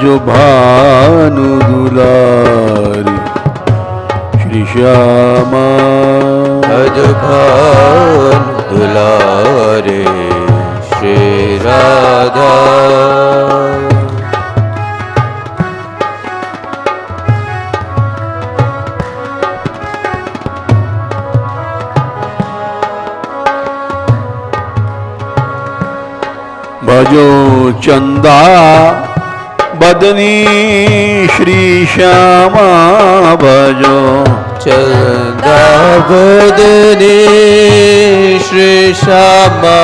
भजो भानु दुलारी श्री श्यामा भजो भानु दुलारे श्री राधा भजो चंदा बदनी श्री श्यामा भजो चंदा बदनी श्री श्यामा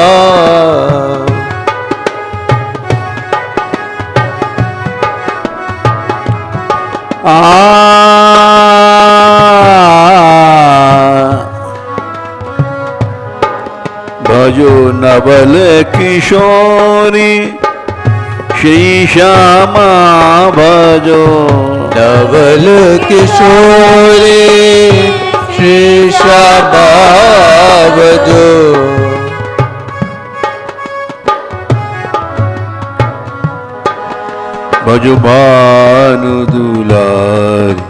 भजो नवल किशोरी श्री श्यामा भजो नवल किशोरी श्री श्यामा भजो भजो भानु दुलारी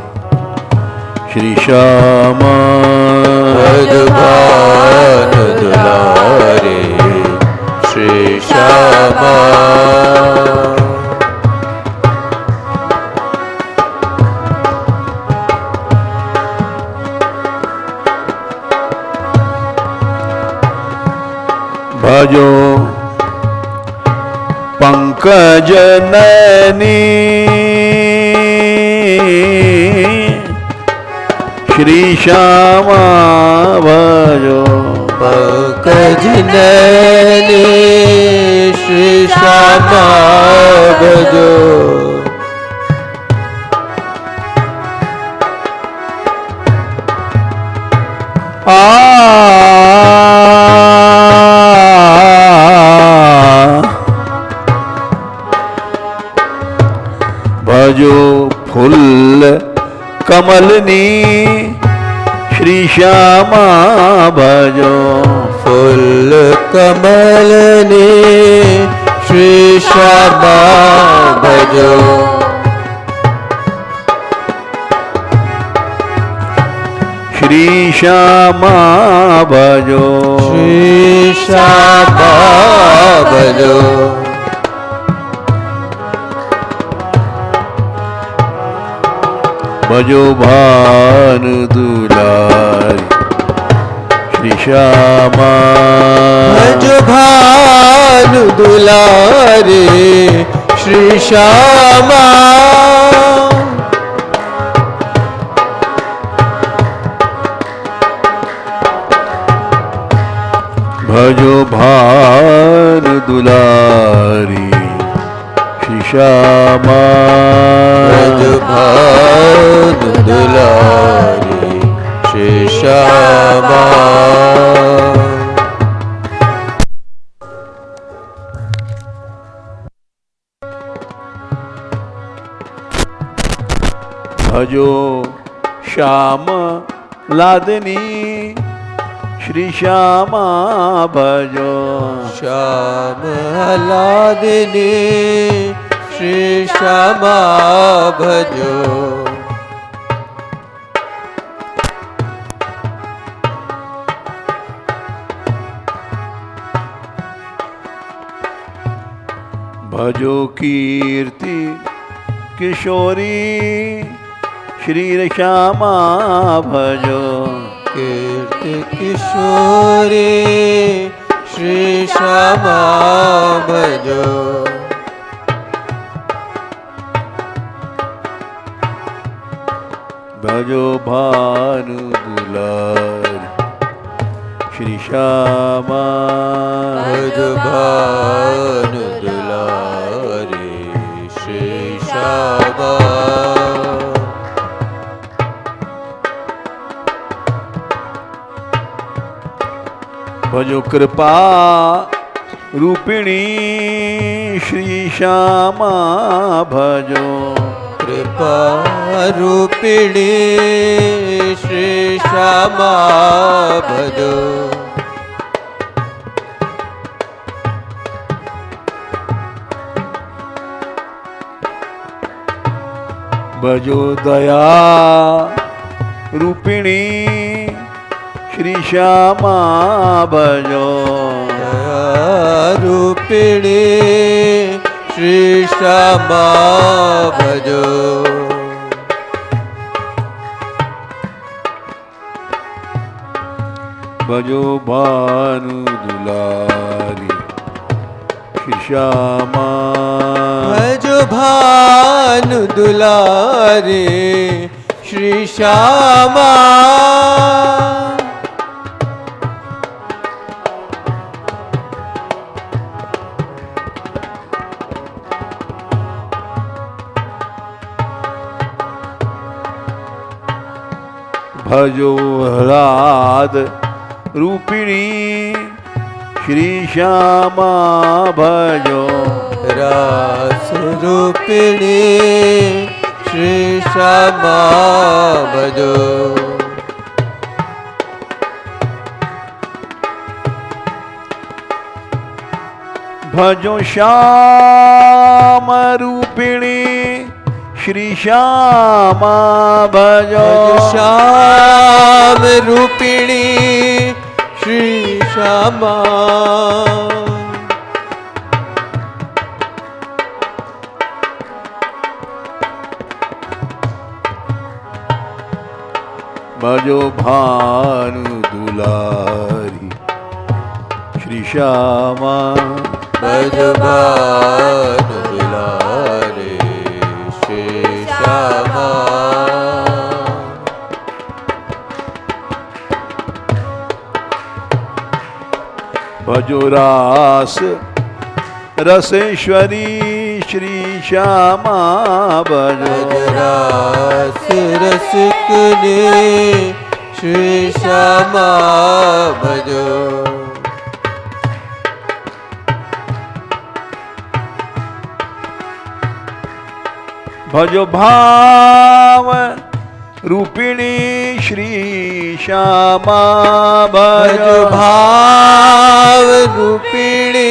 श्री श्यामा भजो भानु दुलारे श्री श्यामा भजो पंकज नयनी श्री श्यामा भजो पंकज नयनी श्री श्यामा भजो भजो फूल कमलनी श्री श्यामा भजो फूल कमलनी श्री श्यामा भजो श्री श्यामा भजो श्री श्यामा भजो भजो भानु दुलारी श्री श्यामा भजो भानु दुलारे श्री श्यामा भजो भानु दुलारी श्री श्यामा भजो भानु दुलारे श्री श्यामा भजो श्याम लादनी श्री श्यामा भजो श्याम लादनी श्री श्यामा भजो भजो कीर्ति किशोरी श्री श्यामा भजो कीर्ति किशोरी श्री श्यामा भजो भजो भानु दुलारी श्री श्यामा भजो भानु दुलारे श्री श्यामा भजो कृपा रूपिणी श्री श्यामा भजो कृपा रूपिणी श्री श्यामा भजो भजो दया रूपिणी श्री श्यामा भजो रूपिणी श्री श्यामा भजो भजो भानु दुलारी श्री श्यामा भजो भानु दुलारी श्री श्यामा भजो ह्लाद रूपिणी श्री श्यामा भजो रास रूपिणी श्री श्यामा भजो भजो श्याम रूपिणी श्री श्यामा भजो श्याम रूपिणी श्री श्यामा भजो भानु दुलारी श्री श्यामा भजो भानु दुलारी श्री श्यामा भजो रास रसेश्वरी श्री श्यामा भजो रास रसिकने श्री श्यामा भजो भजो भाव रूपिणी श्री श्यामा भजो भाव रूपिणी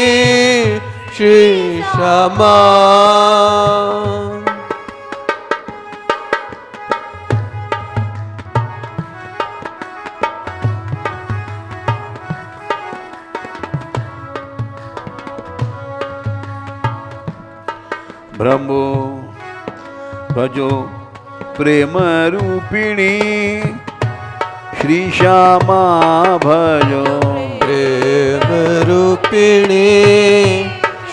श्री श्यामा ब्रह्मो भजो प्रेम रूपिणी श्री श्यामा भजो प्रेम रूपिणी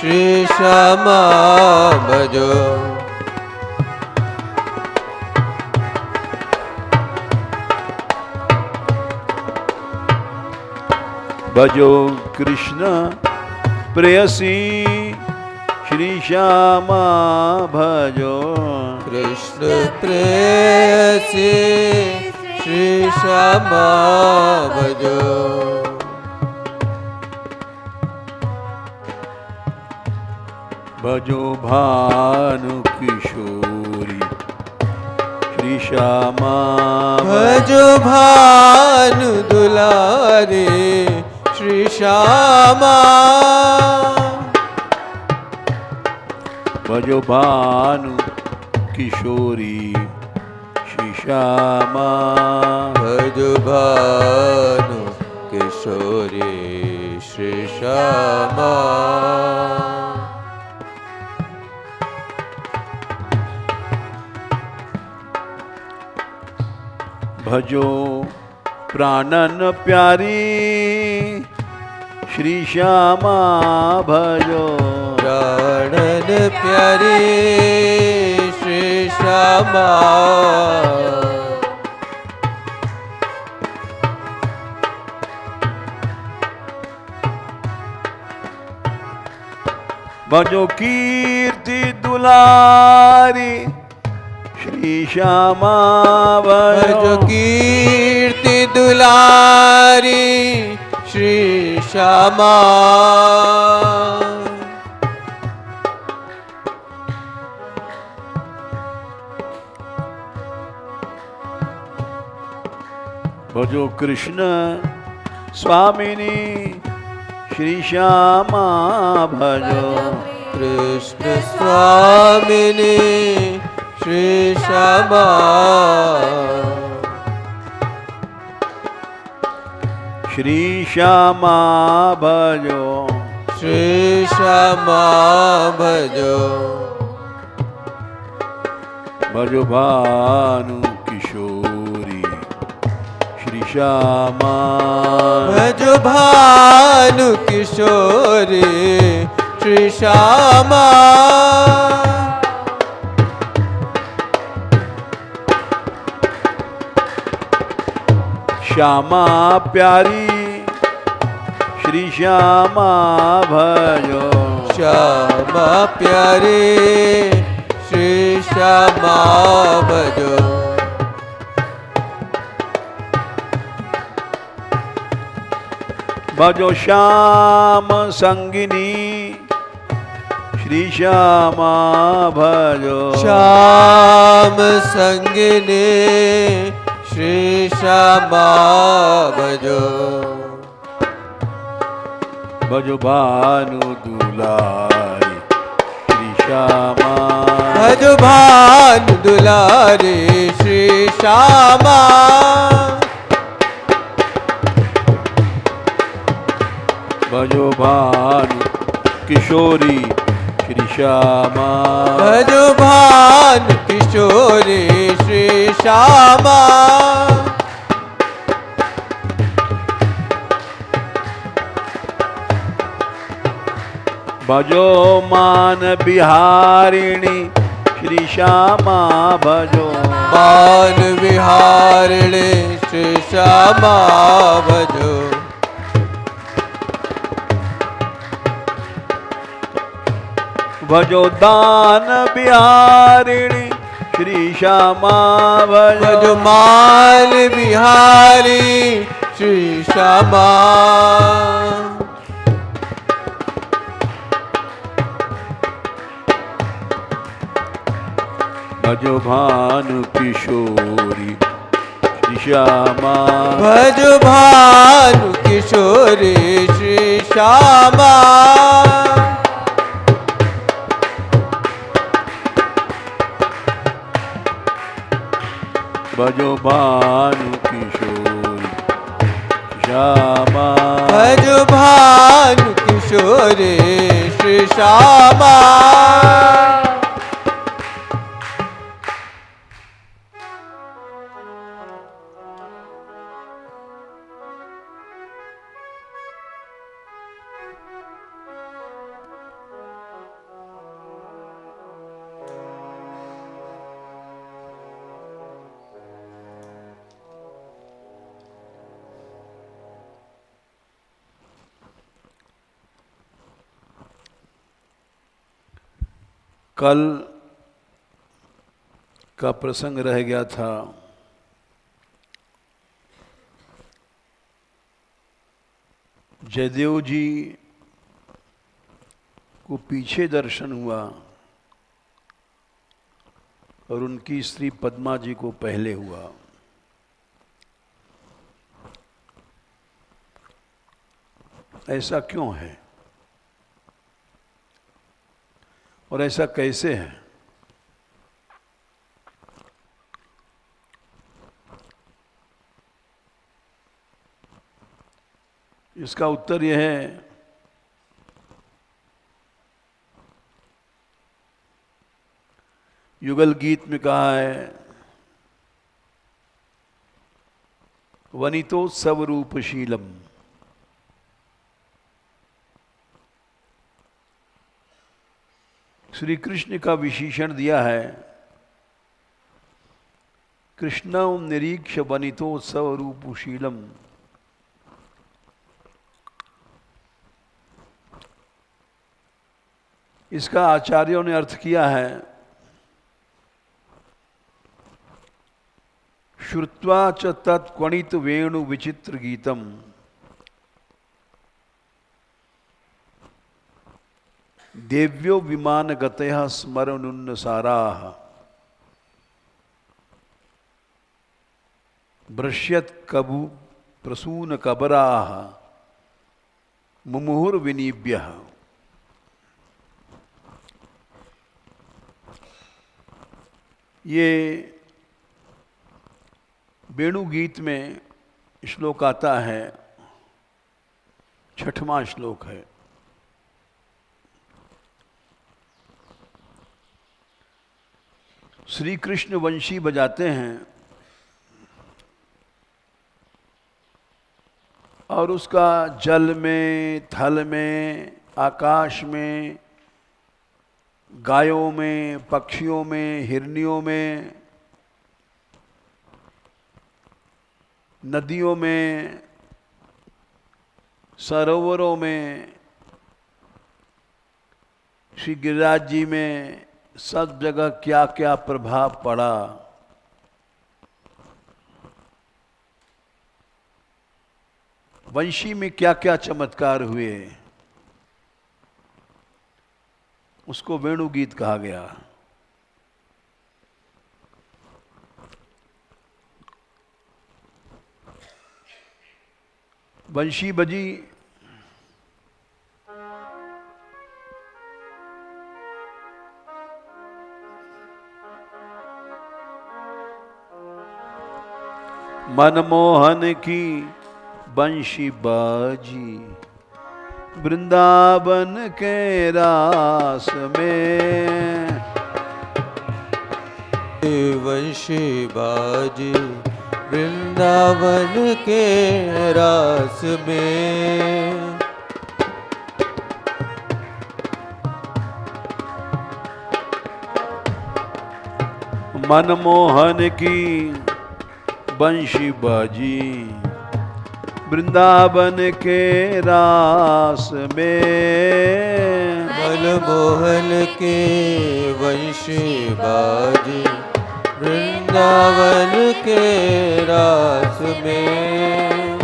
श्री श्यामा भजो भजो कृष्ण प्रेयसी श्री श्यामा भजो कृष्ण प्रेयसी श्री श्यामा भजो भजो भानु किशोरी श्री श्यामा भजो भानु दुलारी श्री श्यामा भजो भानु किशोरी श्री श्यामा भजो भानु किशोरी श्री श्यामा भजो प्राणन प्यारी श्री श्यामा भजो प्राणन प्यारी श्री श्यामा भजो कीर्ति दुलारी श्री श्यामा भजो कीर्ति दुलारी श्री श्यामा भजो कृष्ण स्वामिनी श्री श्यामा भजो कृष्ण स्वामिनी श्री श्यामा श्री श्यामा भजो श्री श्यामा भजो भजो भानु किशोरी श्री श्यामा भजो भानु किशोरी श्री श्यामा श्यामा प्यारी श्री श्यामा भजो श्यामा प्यारे श्री श्यामा भजो भजो श्याम संगिनी श्री श्यामा भजो श्याम संगिनी श्री श्यामा भजो भजो भानु दुलारी श्री श्यामा भजो भानु दुलारे श्री श्यामा भजो भानु किशोरी श्री श्यामा भजो भानु किशोरी श्री श्यामा भजो मान बिहारिणी श्री श्यामा भजो मान विहारिणे श्री श्यामा भजो भजो दान बिहारिणी श्री श्यामा भजो भजो मान बिहारी श्री श्यामा भजो भानु किशोरी श्री श्यामा भजो भानु किशोरी श्री श्यामा भजो भानु किशोरी श्यामा भजो भानु किशोरी श्री श्यामा कल का प्रसंग रह गया था जयदेव जी को पीछे दर्शन हुआ और उनकी स्त्री पद्मा जी को पहले हुआ। ऐसा क्यों है और ऐसा कैसे है? इसका उत्तर यह है युगल गीत में कहा है वनितो स्वरूपशीलम। श्री कृष्ण का विशेषण दिया है कृष्णं निरीक्ष वनितो स्वरूपशीलम। इसका आचार्यों ने अर्थ किया है श्रुत्वा च तत्क्वणित वेणु विचित्र गीतम देव्यो विमान गतयः स्मरनुन्नसाराः भ्रश्यत कबु प्रसून कबराः मुमुहुर्विनीभ्यः। ये वेणु गीत में श्लोक आता है, 6वां श्लोक है। श्री कृष्ण वंशी बजाते हैं और उसका जल में, थल में, आकाश में, गायों में, पक्षियों में, हिरनियों में, नदियों में, सरोवरों में, श्री गिरिराज जी में सब जगह क्या क्या प्रभाव पड़ा। वंशी में क्या क्या चमत्कार हुए, उसको वेणु गीत कहा गया। वंशी बजी, मनमोहन की बंशी बाजी, वृंदावन के रास में। वंशी बाजी वृंदावन के रास में। मनमोहन की बंशी बाजी, वृंदावन के रास में। मनमोहन के वंशी बाजी, वृंदावन के रास में।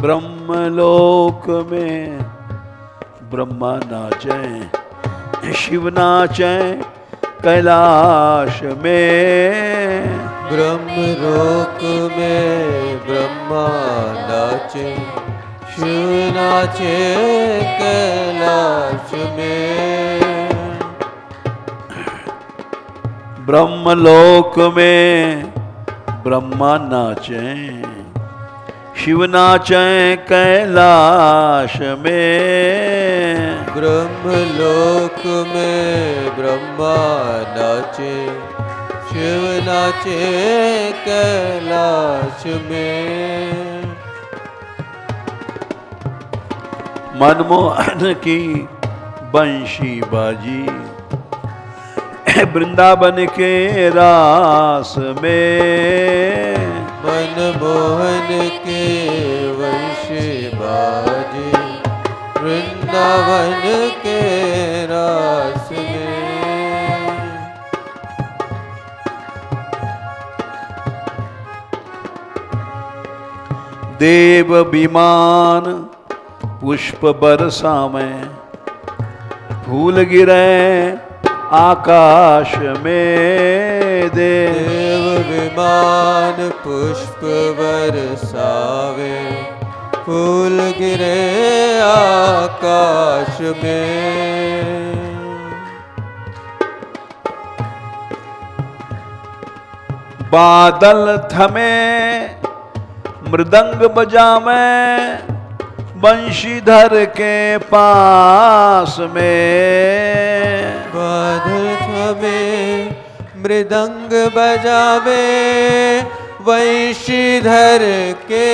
ब्रह्मलोक में ब्रह्मा नाचे, शिव नाचे कैलाश में। ब्रह्मलोक में ब्रह्मा नाचे, शिव नाचे कैलाश में। ब्रह्मलोक में ब्रह्मा नाचे, शिव नाचे कैलाश में। ब्रह्मलोक में ब्रह्मा नाचे, शिव नाचे कैलाश में। मनमोहन की बंशी बाजी, वृंदावन के रास में। मनमोहन के वंशी बाजी, वृंदावन के रास में। देव विमान पुष्प बरसावें, फूल गिरे आकाश में। देव विमान पुष्प बरसावे, फूल गिरे आकाश में। बादल थमे मृदंग बजावे, बंशीधर के पास में। बादल थमे मृदंग बजावे, वंशीधर के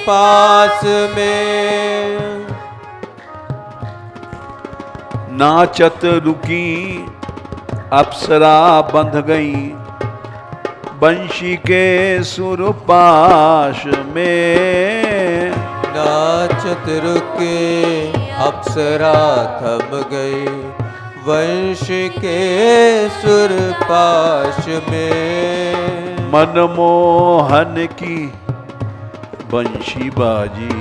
पास में। नाचत रुकी अप्सरा बंध गई, बंशी के सुरपाश में। नाचत रुके अप्सरा थम गई, वंश के सुरपाश में। मनमोहन की बंशी बाजी,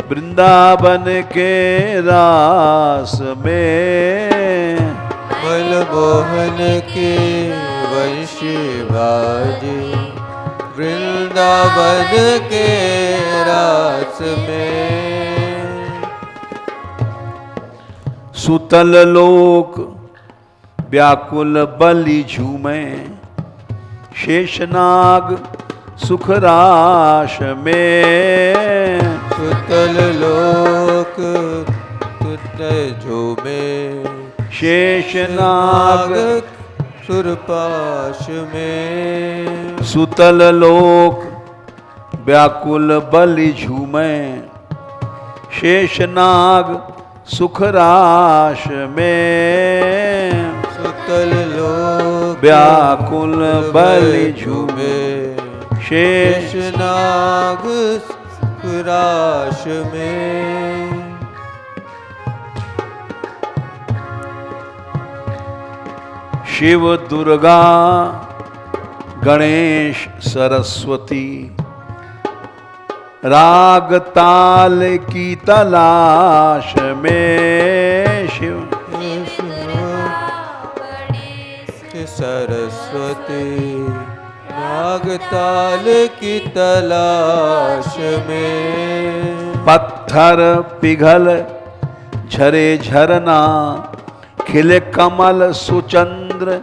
वृंदावन के रास में। मनमोहन के वंशी बाजी, वृंदावन के रास में। सुतल लोक व्याकुल बलि झूमे, शेषनाग सुखराश में। सुतल लोक तुत झूमे, शेषनाग सुरपाश में। सुतल लोक व्याकुल बलि झूमे, शेषनाग सुखराश में। सुतल लोक व्याकुल बलि झूमे, शेषनाग सुखराश में। शिव दुर्गा गणेश सरस्वती, राग ताल की तलाश में। शिव सरस्वती, राग ताल की तलाश में। पत्थर पिघल झरे झरना, खिले कमल सुचंद्र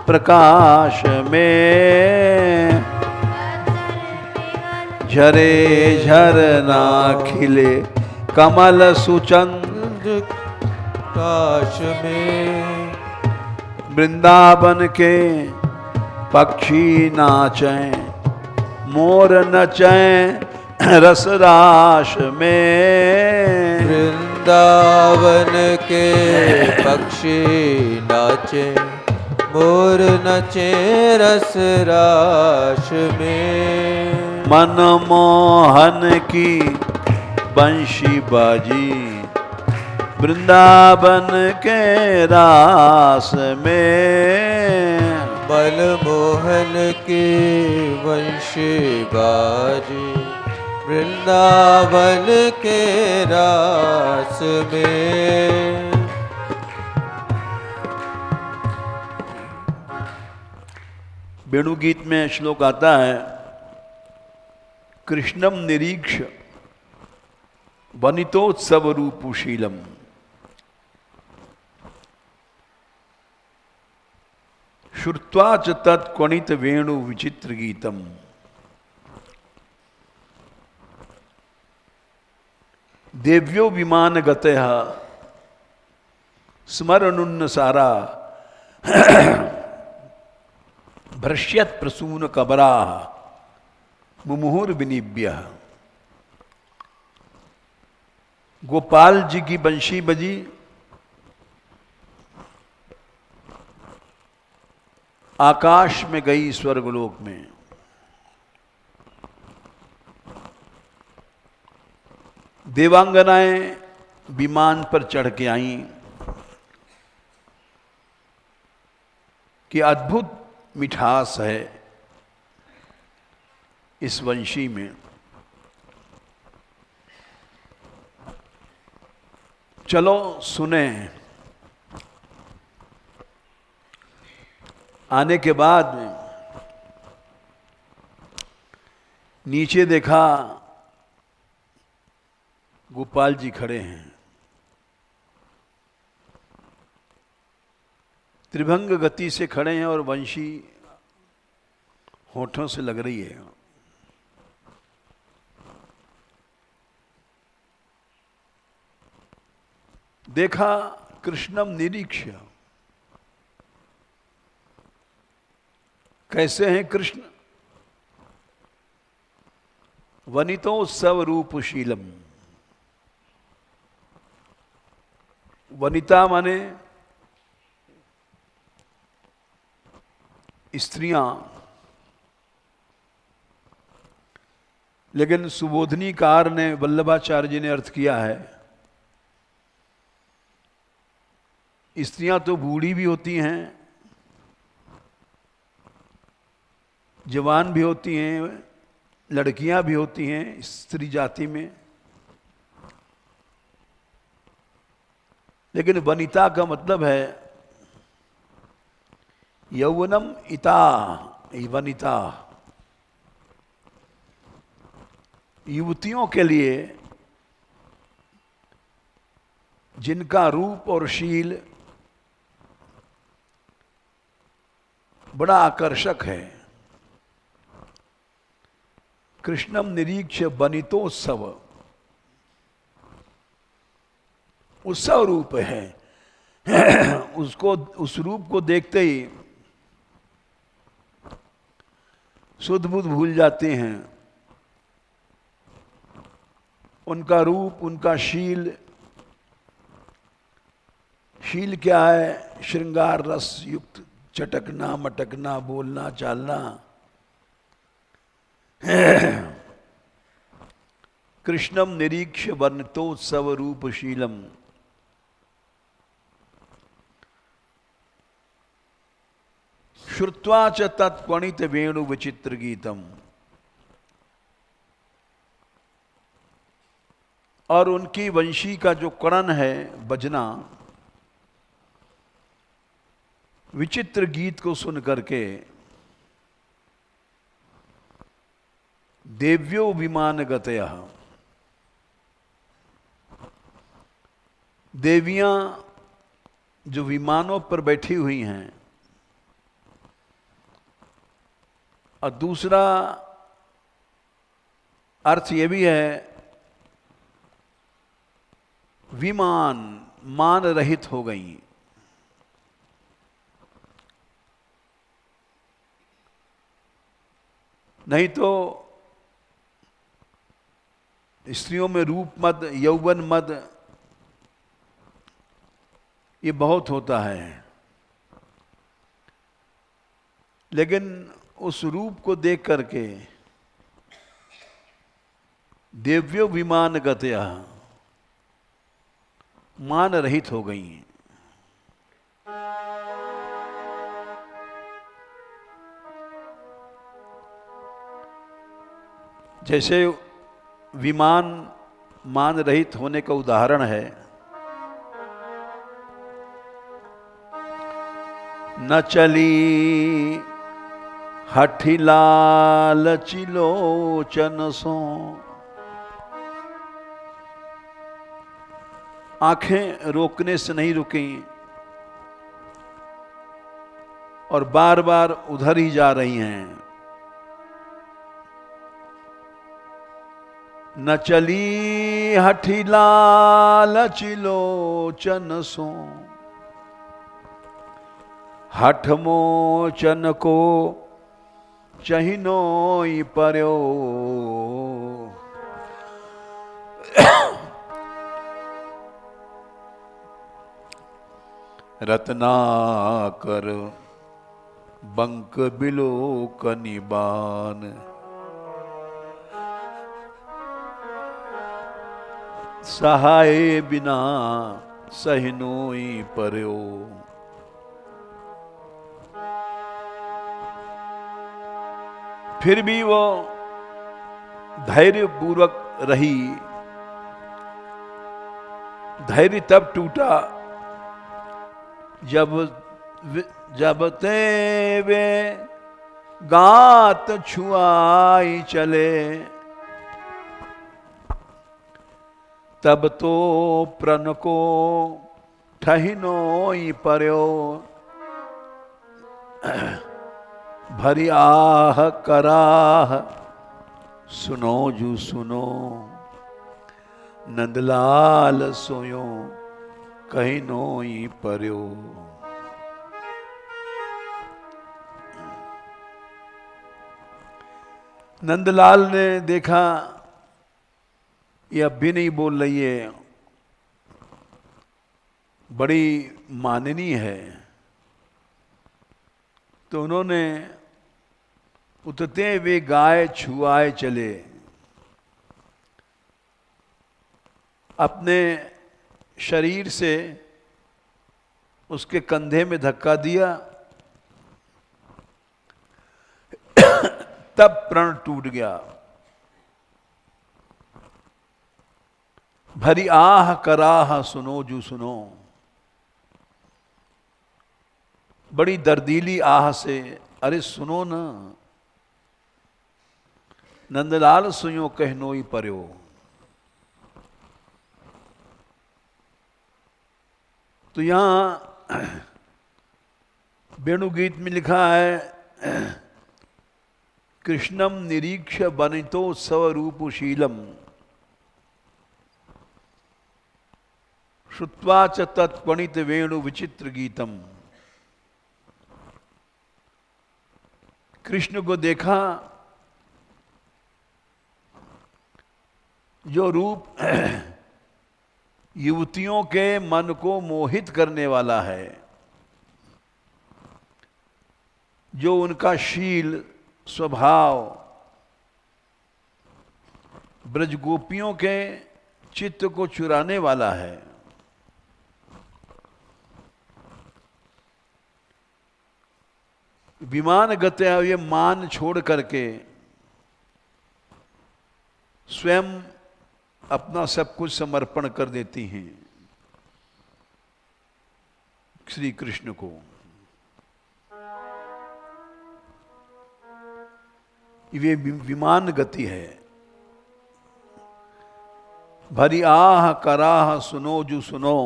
प्रकाश में। झरे झरना खिले कमल सुचंद्र प्रकाश में। वृंदावन के पक्षी नाचें, मोर नचें रसराश में। वृंदावन के पक्षी नाचे, मोर नचे रसराश में। मनमोहन की बंशी बाजी, वृंदावन के रास में। मनमोहन की बंशी बाजी, वृंदावन के रास में। वेणुगीत में श्लोक आता है, कृष्णम निरीक्ष वनितोत्सव रूपुशीलम। श्रुत्वा च तत्क्वणित वेणु विचित्र गीतम। देव्यो विमान गतः स्मरणुन्न सारा, भ्रश्यत प्रसून कबरा मुमुहुर विनिव्य। गोपाल जी की बंशी बजी, आकाश में गई स्वर्गलोक में। देवांगनाएं विमान पर चढ़ के आईं कि अद्भुत मिठास है इस वंशी में। चलो सुने। आने के बाद में नीचे देखा गोपाल जी खड़े हैं, त्रिभंग गति से खड़े हैं और वंशी होठों से लग रही है। देखा कृष्णम निरीक्ष्य, कैसे हैं कृष्ण? वनितोत्सव रूपशीलम। वनिता माने स्त्रियां, लेकिन सुबोधनीकार ने, वल्लभाचार्य जी ने अर्थ किया है, स्त्रियां तो बूढ़ी भी होती हैं, जवान भी होती हैं, लड़कियां भी होती हैं स्त्री जाति में, लेकिन वनिता का मतलब है यौवनम इता, वनिता। युवतियों के लिए जिनका रूप और शील बड़ा आकर्षक है, कृष्णम निरीक्ष बनितोत्सव, उत्सव रूप है। उसको, उस रूप को देखते ही सुध बुध भूल जाते हैं। उनका रूप, उनका शील, शील क्या है? श्रृंगार रस युक्त, चटकना मटकना, बोलना चालना। कृष्णम निरीक्ष वर्णतोत्सव रूप शीलम। श्रुत्वा च तत्क्वणित वेणु विचित्र गीतम। और उनकी वंशी का जो करण है, बजना, विचित्र गीत को सुन करके देव्यो विमान गतया, देवियां जो विमानों पर बैठी हुई हैं, और दूसरा अर्थ ये भी है विमान, मान रहित हो गई। नहीं तो स्त्रियों में रूप मद, यौवन मद, ये बहुत होता है। लेकिन उस रूप को देख करके देव्यो विमान गतया, मान रहित हो गई। जैसे विमान मान रहित होने का उदाहरण है, न चली हठी लालची लोचन सो। आंखें रोकने से नहीं रुकी और बार बार उधर ही जा रही हैं। न चली हठी लालची लोचन सो, हठ मोचन को चहिनोई पर्यो। रत्नाकर बंक बिलोकनि बान, सहाय बिना सहिनोई पर्यो। फिर भी वो धैर्य पूर्वक रही। धैर्य तब टूटा जब ते वे गात छुआई चले, तब तो प्रण को ठहिनोई पर्यो। भरी आह कराह सुनो जू सुनो, नंदलाल सोयो कहीं नोई पर्यो। नंदलाल ने देखा ये अब भी नहीं बोल रही है, बड़ी माननीय है। तो उन्होंने उतरते वे गाय छुआए चले, अपने शरीर से उसके कंधे में धक्का दिया, तब प्रण टूट गया। भरी आह कराह सुनो जू सुनो, बड़ी दर्दीली आह से, अरे सुनो ना। नंदलाल सुयो कहनोई पर्यो। तो यहां वेणुगीत में लिखा है, कृष्णम निरीक्ष बनितो स्वरूपशीलम श्रुत्वा च तत्पणित वेणु विचित्र गीतम। कृष्ण को देखा जो रूप युवतियों के मन को मोहित करने वाला है, जो उनका शील स्वभाव ब्रजगोपियों के चित्त को चुराने वाला है। विमान गत्या ये मान छोड़ करके स्वयं अपना सब कुछ समर्पण कर देती हैं श्री कृष्ण को। ये विमान गति है। भरी आह कराह सुनो जू सुनो,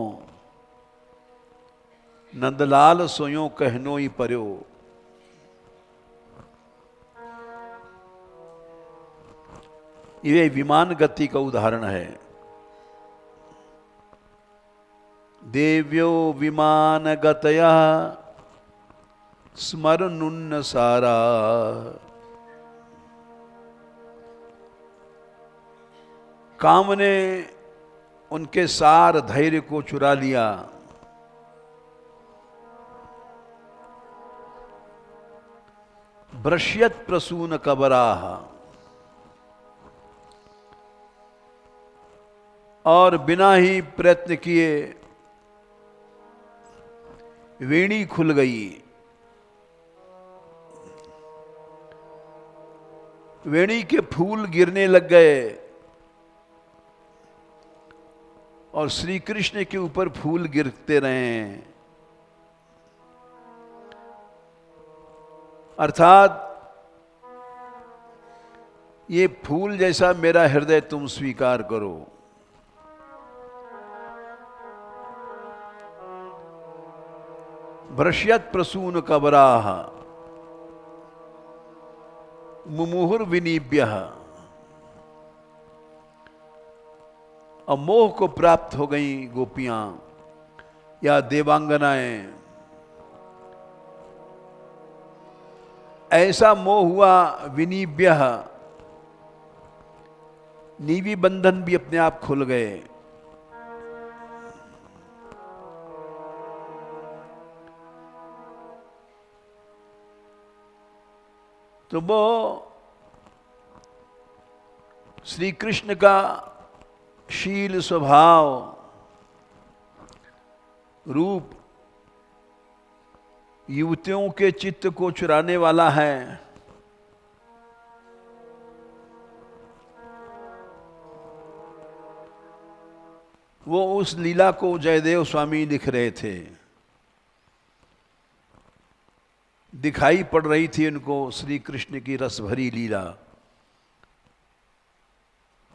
नंदलाल सोयो कहनोई पर्यो। ये विमान गति का उदाहरण है। देव्यो विमान गतया स्मरनुन्न सारा, काम ने उनके सार धैर्य को चुरा लिया। भ्रश्यत प्रसून कबराह, और बिना ही प्रयत्न किए वेणी खुल गई। वेणी के फूल गिरने लग गए और श्री कृष्ण के ऊपर फूल गिरते रहे। अर्थात ये फूल जैसा मेरा हृदय तुम स्वीकार करो। भ्रश्यत प्रसून कबराह मुमुहुर विनिभ्यः, मोह को प्राप्त हो गई गोपियां या देवांगनाएं। ऐसा मोह हुआ विनिभ्यः, नीवी बंधन भी अपने आप खुल गए। तो वो श्री कृष्ण का शील स्वभाव रूप युवतियों के चित्त को चुराने वाला है। वो उस लीला को जयदेव स्वामी लिख रहे थे। दिखाई पड़ रही थी उनको श्री कृष्ण की रस भरी लीला,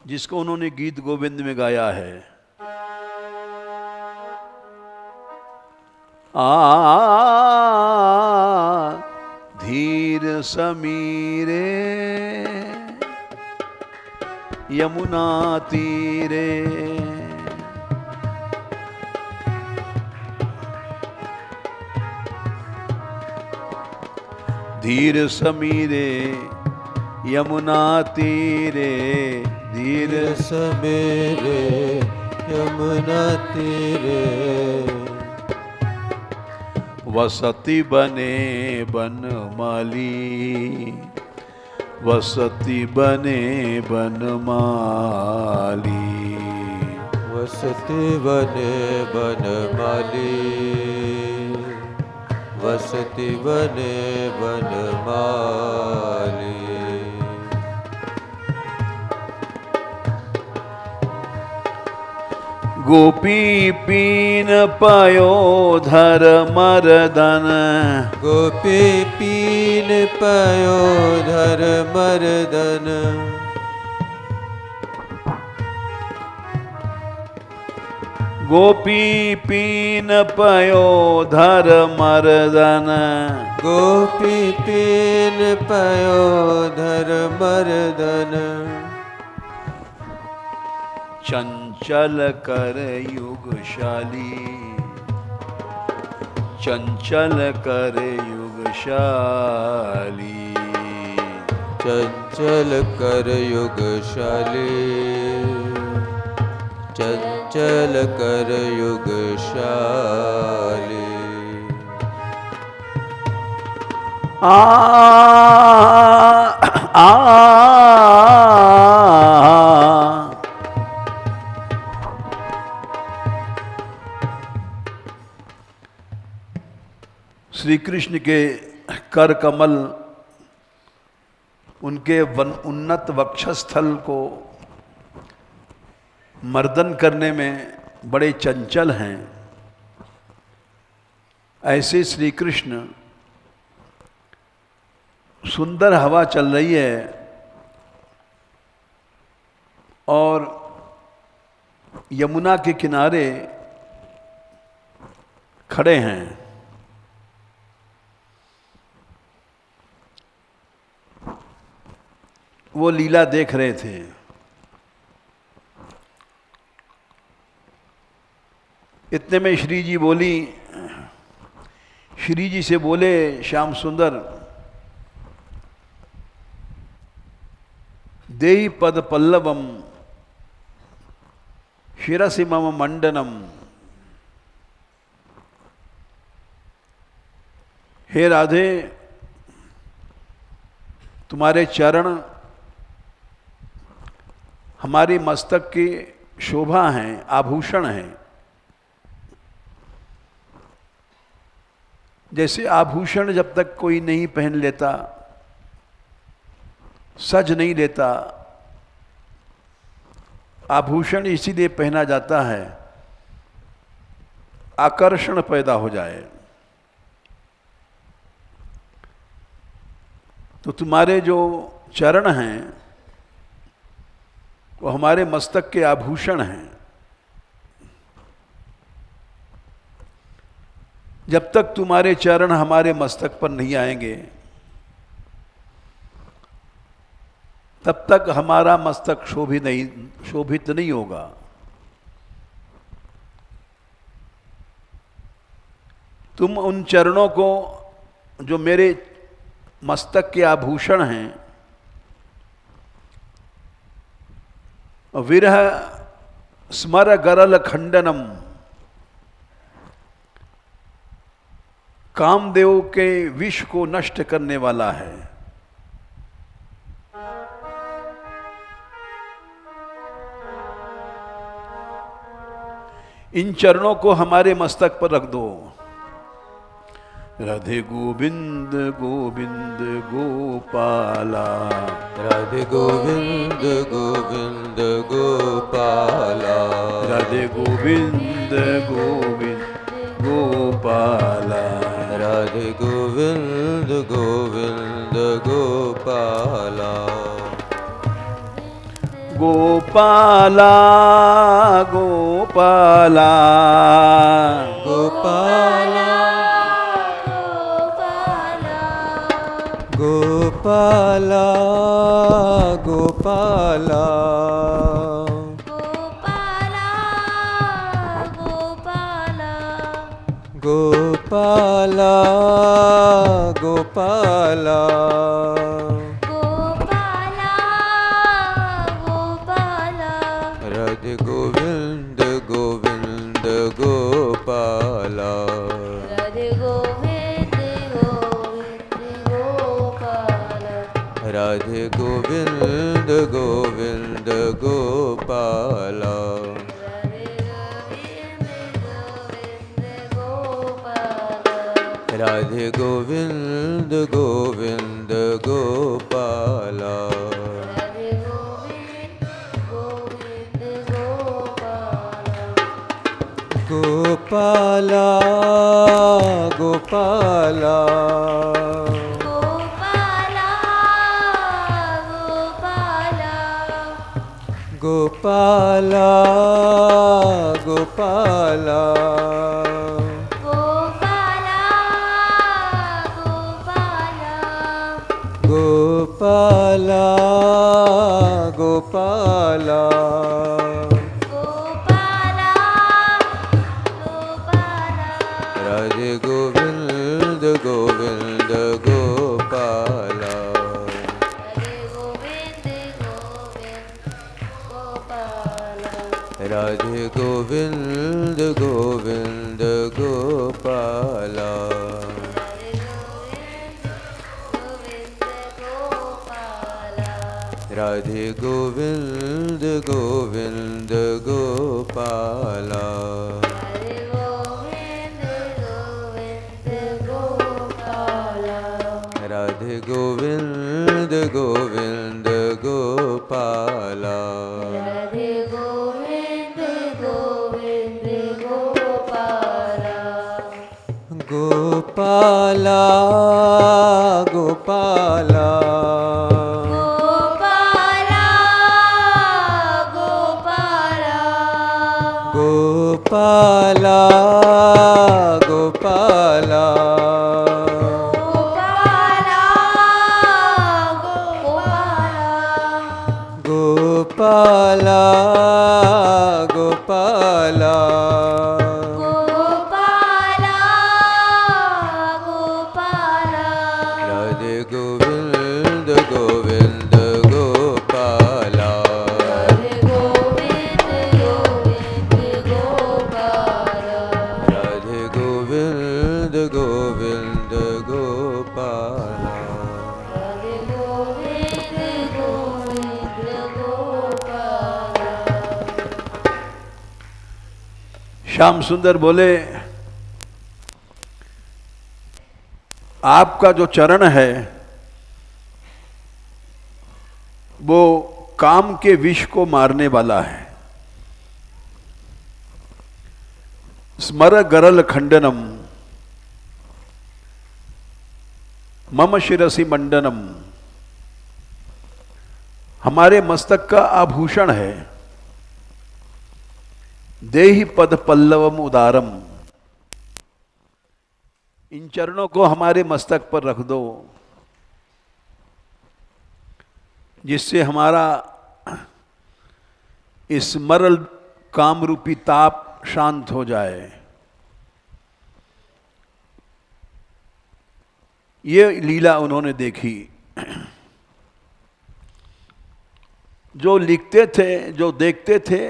जिसको उन्होंने गीत गोविंद में गाया है। धीर समीरे यमुना तीरे, धीर समीरे यमुना तीरे, धीर समीरे यमुना तीरे, वसति बने बनमाली, वसति बने बनमाली, वसति बने बनमाली, वसति बने बनमाली। गोपी पीन पयोधर मर्दन, गोपी पीन पयोधर मर्दन, गोपी पीन पयोधर मर्दन गोपी पीन पयोधर मर्दन चंचल कर युगशाली चंचल कर युगशाली चंचल कर युगशाली चंचल कर युगशाली आ आ श्री कृष्ण के कर कमल उनके उन्नत वक्षस्थल को मर्दन करने में बड़े चंचल हैं। ऐसे श्री कृष्ण सुंदर हवा चल रही है और यमुना के किनारे खड़े हैं। वो लीला देख रहे थे। इतने में श्री जी से बोले श्याम सुंदर देहि पद पल्लवम शिरसि मम मंडनम। हे राधे, तुम्हारे चरण हमारी मस्तक की शोभा हैं, आभूषण हैं। जैसे आभूषण जब तक कोई नहीं पहन लेता, सज नहीं लेता, आभूषण इसीलिए पहना जाता है आकर्षण पैदा हो जाए। तो तुम्हारे जो चरण हैं वो हमारे मस्तक के आभूषण हैं। जब तक तुम्हारे चरण हमारे मस्तक पर नहीं आएंगे तब तक हमारा मस्तक शोभित नहीं होगा। तुम उन चरणों को जो मेरे मस्तक के आभूषण हैं, विरह स्मर गरल खंडनम, कामदेव के विष को नष्ट करने वाला है। इन चरणों को हमारे मस्तक पर रख दो। राधे गोविंद गोविंद गोपाला, राधे गोविंद गोविंद गोपाला, राधे गोविंद गोविंद गोपाला, राधे गोविंद गोविंद गोपाला, गोपाला गोपाला गोपाला गोपाला गोपाला गोपाला गोपाला राधे गोविंद गोविंद गोपाला, राधे गोविंद गोविंद गोपाला, राधे गोविंद गोविंद गोपाला, राधे गोविंद गोविंद गोपाला, गोपाला गोपाला गोपाला गोपाला गोपाला गोपाला गोपाला गोपाला गोपाला गोपाला गोपाला राधे गोविंद गोविंद गोपाला राधे गोविंद गोविंद गोपाला राधे गोविंद गोविंद गोपाला राधे गोविंद गोविंद गोपाला राधे गोविंद गोविंद गोपाला गोपाला गोपाला गोपाला गोपाला गोपाला गोपाला गोपाला गोपाला गोपाला गोपाला राधे गोविंद गोविंद गोपाला राधे गोविंद गोविंद गोपाला राधे गोविंद गोविंद गोपाला राधे गोविंद गोविंद गोपाला। श्याम सुंदर बोले, आपका जो चरण है वो काम के विष को मारने वाला है। स्मर गरल खंडनम मम शिरसि मंडनम, हमारे मस्तक का आभूषण है। देहि पद पल्लवम उदारम, इन चरणों को हमारे मस्तक पर रख दो, जिससे हमारा इस मरल काम रूपी ताप शांत हो जाए। ये लीला उन्होंने देखी। जो लिखते थे, जो देखते थे,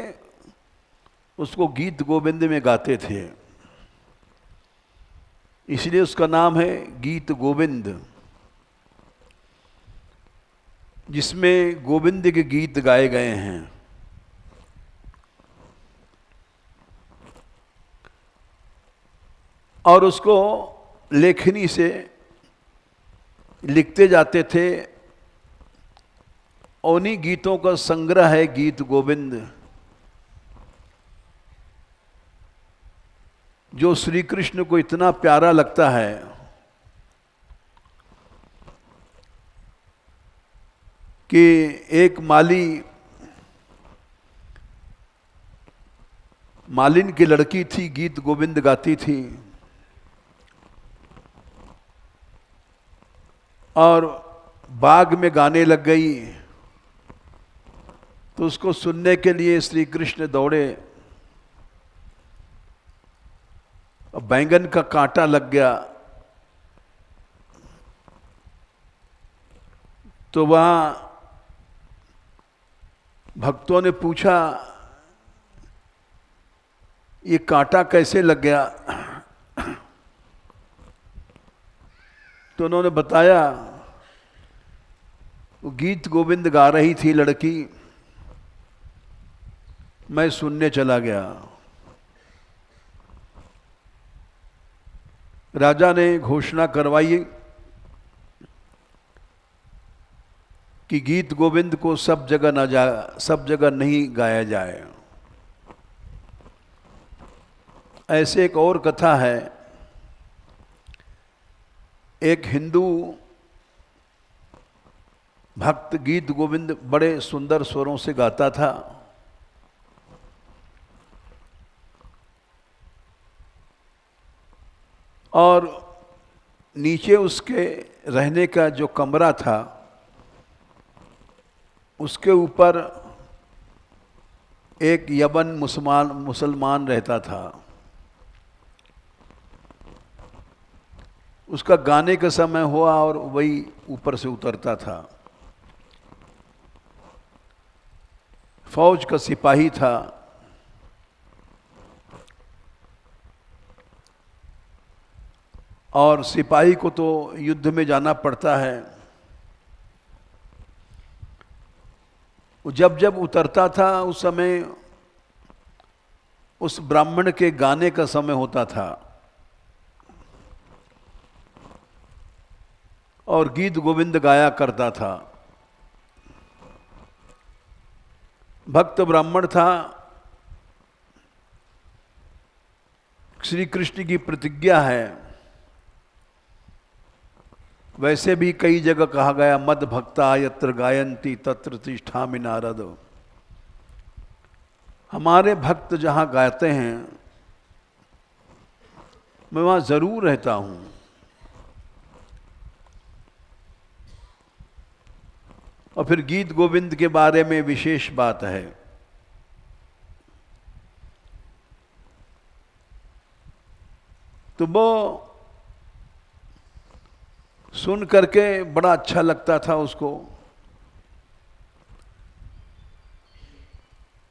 उसको गीत गोविंद में गाते थे, इसलिए उसका नाम है गीत गोविंद, जिसमें गोविंद के गीत गाए गए हैं। और उसको लेखनी से लिखते जाते थे। उन्हीं गीतों का संग्रह है गीत गोविंद, जो श्री कृष्ण को इतना प्यारा लगता है कि एक मालिन की लड़की थी, गीत गोविंद गाती थी, और बाग में गाने लग गई, तो उसको सुनने के लिए श्री कृष्ण दौड़े। बैंगन का कांटा लग गया, तो वहां भक्तों ने पूछा, ये कांटा कैसे लग गया? तो उन्होंने बताया, वो गीत गोविंद गा रही थी लड़की, मैं सुनने चला गया। राजा ने घोषणा करवाई कि गीत गोविंद को सब जगह नहीं गाया जाए। ऐसे एक और कथा है। एक हिंदू भक्त गीत गोविंद बड़े सुंदर स्वरों से गाता था। और नीचे उसके रहने का जो कमरा था उसके ऊपर एक यमन मुसलमान रहता था। उसका गाने का समय हुआ और वही ऊपर से उतरता था। फौज का सिपाही था। और सिपाही को तो युद्ध में जाना पड़ता है। जब जब उतरता था उस समय उस ब्राह्मण के गाने का समय होता था और गीत गोविंद गाया करता था। भक्त ब्राह्मण था। श्री कृष्ण की प्रतिज्ञा है। वैसे भी कई जगह कहा गया मद भक्ता यत्र गायन्ति तत्र तिष्ठामि नारद। हमारे भक्त जहाँ गाते हैं मैं वहाँ जरूर रहता हूँ। और फिर गीत गोविंद के बारे में विशेष बात है। तो वो सुन करके बड़ा अच्छा लगता था उसको।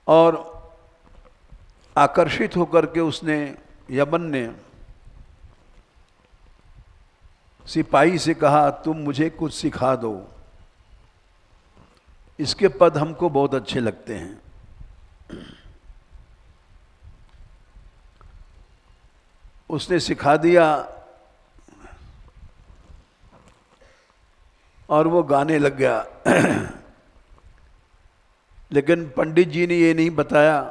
और आकर्षित होकर के उसने यमन ने सिपाही से कहा तुम मुझे कुछ सिखा दो, इसके पद हमको बहुत अच्छे लगते हैं। उसने सिखा दिया और वो गाने लग गया। लेकिन पंडित जी ने ये नहीं बताया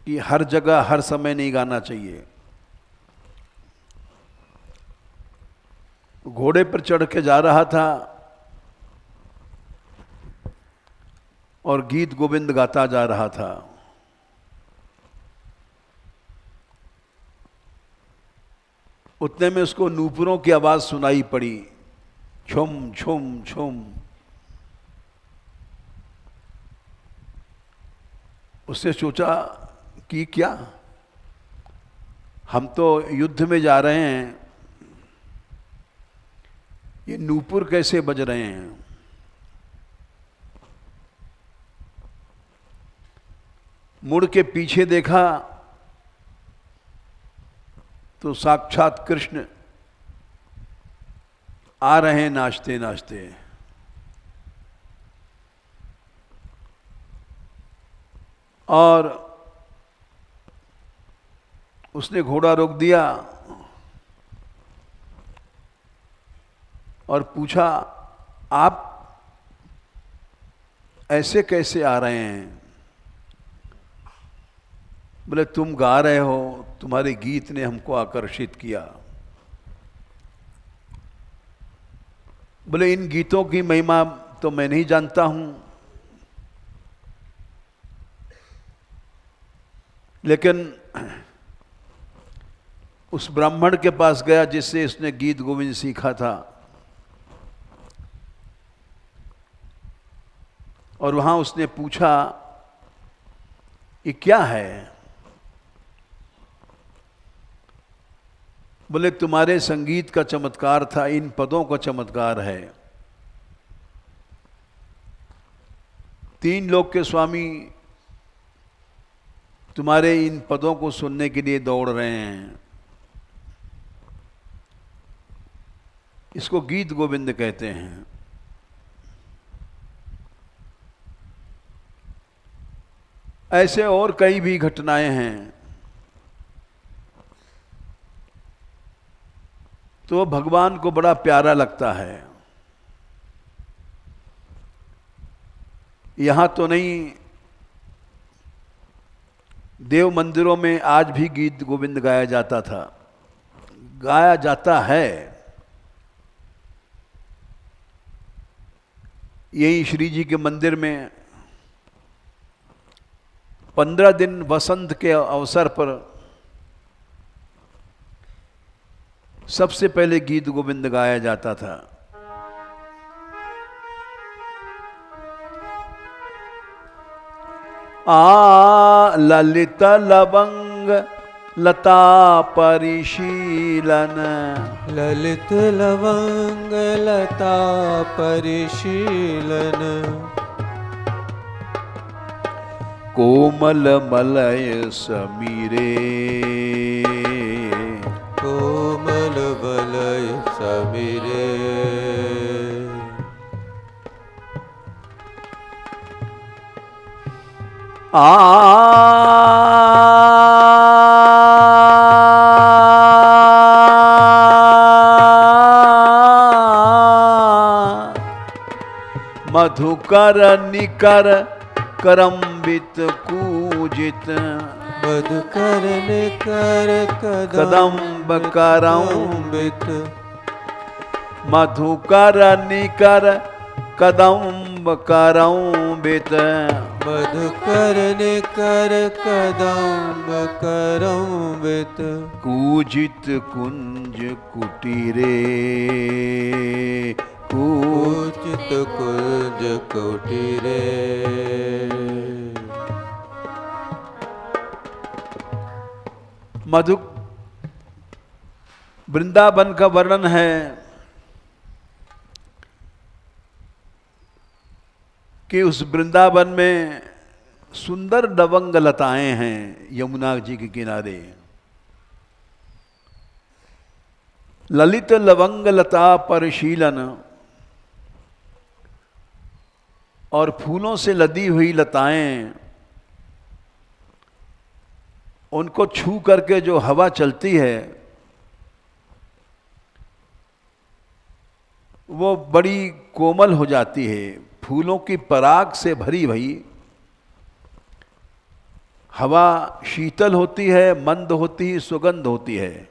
कि हर जगह हर समय नहीं गाना चाहिए। घोड़े पर चढ़ के जा रहा था और गीत गोविंद गाता जा रहा था। उतने में उसको नूपुरों की आवाज सुनाई पड़ी, छुम छुम छुम। उसने सोचा कि क्या, हम तो युद्ध में जा रहे हैं, ये नूपुर कैसे बज रहे हैं। मुड़ के पीछे देखा तो साक्षात कृष्ण आ रहे हैं नाचते नाचते। और उसने घोड़ा रोक दिया और पूछा आप ऐसे कैसे आ रहे हैं। बोले तुम गा रहे हो, तुम्हारे गीत ने हमको आकर्षित किया। बोले इन गीतों की महिमा तो मैं नहीं जानता हूं, लेकिन उस ब्राह्मण के पास गया जिससे इसने गीत गोविंद सीखा था, और वहां उसने पूछा ये क्या है। बोले तुम्हारे संगीत का चमत्कार था, इन पदों का चमत्कार है। तीन लोक के स्वामी तुम्हारे इन पदों को सुनने के लिए दौड़ रहे हैं। इसको गीत गोविंद कहते हैं। ऐसे और कई भी घटनाएं हैं। तो भगवान को बड़ा प्यारा लगता है। यहां तो नहीं, देव मंदिरों में आज भी गीत गोविंद गाया जाता था, गाया जाता है। यही श्री जी के मंदिर में 15 दिन वसंत के अवसर पर सबसे पहले गीत गोविंद गाया जाता था। ललित लवंग लता परिशीलन, ललित लवंग लता परिशीलन, कोमल मलय समीरे, कोमल वलय समीरे, मधुकर निकर करम्बित कूजित, मधुकर निकर कदम्ब करम्बित, मधुकर निकर कदम्ब करम्बित, मधुकर निकर कदम्ब करम्बित, कूजित कुंज कुटीरे, कूजित कुंज कुटीरे। मधु वृंदावन का वर्णन है कि उस वृंदावन में सुंदर लवंग लताएं हैं यमुना जी के किनारे। ललित लवंग लता परिशीलन, और फूलों से लदी हुई लताएं, उनको छू करके जो हवा चलती है वो बड़ी कोमल हो जाती है। फूलों की पराग से भरी भई हवा शीतल होती है, मंद होती है, सुगंध होती है।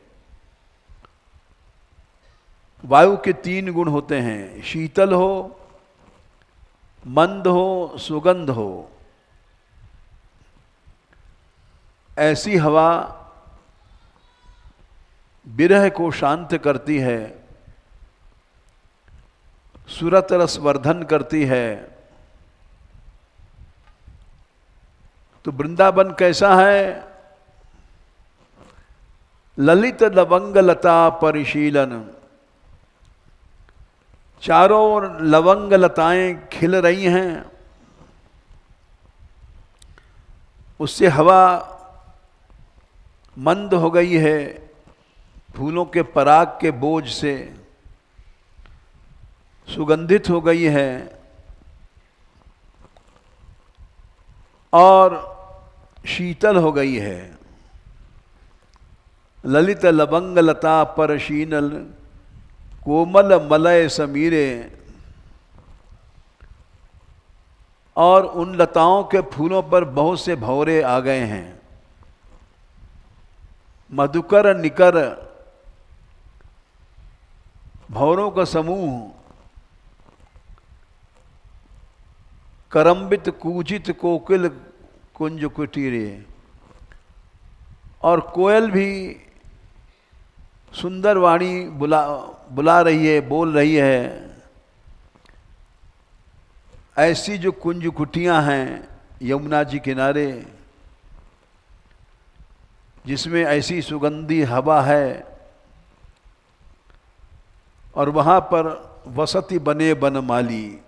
वायु के 3 गुण होते हैं, शीतल हो, मंद हो, सुगंध हो। ऐसी हवा विरह को शांत करती है, सुरत रस वर्धन करती है। तो वृंदावन कैसा है? ललित लवंग लता परिशीलन, चारों ओर लवंग लताएं खिल रही हैं, उससे हवा मंद हो गई है फूलों के पराग के बोझ से, सुगंधित हो गई है और शीतल हो गई है। ललित लवंग लता परशीनल, कोमल मलय समीरे, और उन लताओं के फूलों पर बहुत से भंवरे आ गए हैं। मधुकर निकर, भंवरों का समूह, करम्बित कूजित कोकिल कुंज कुटीरे, और कोयल भी सुंदर वाणी बुला रही है, बोल रही है। ऐसी जो कुंज कुटियां हैं यमुना जी किनारे, जिसमें ऐसी सुगंधी हवा है, और वहाँ पर वसति बने बनमाली,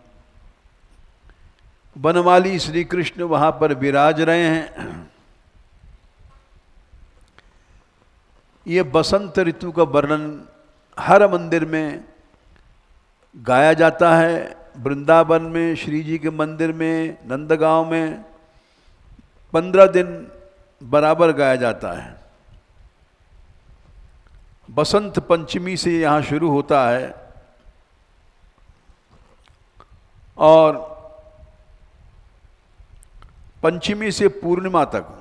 बनमाली श्री कृष्ण वहाँ पर विराज रहे हैं। ये बसंत ऋतु का वर्णन हर मंदिर में गाया जाता है। वृंदावन में, श्री जी के मंदिर में, नंदगांव में 15 दिन बराबर गाया जाता है। बसंत पंचमी से यहाँ शुरू होता है और पंचमी से पूर्णिमा तक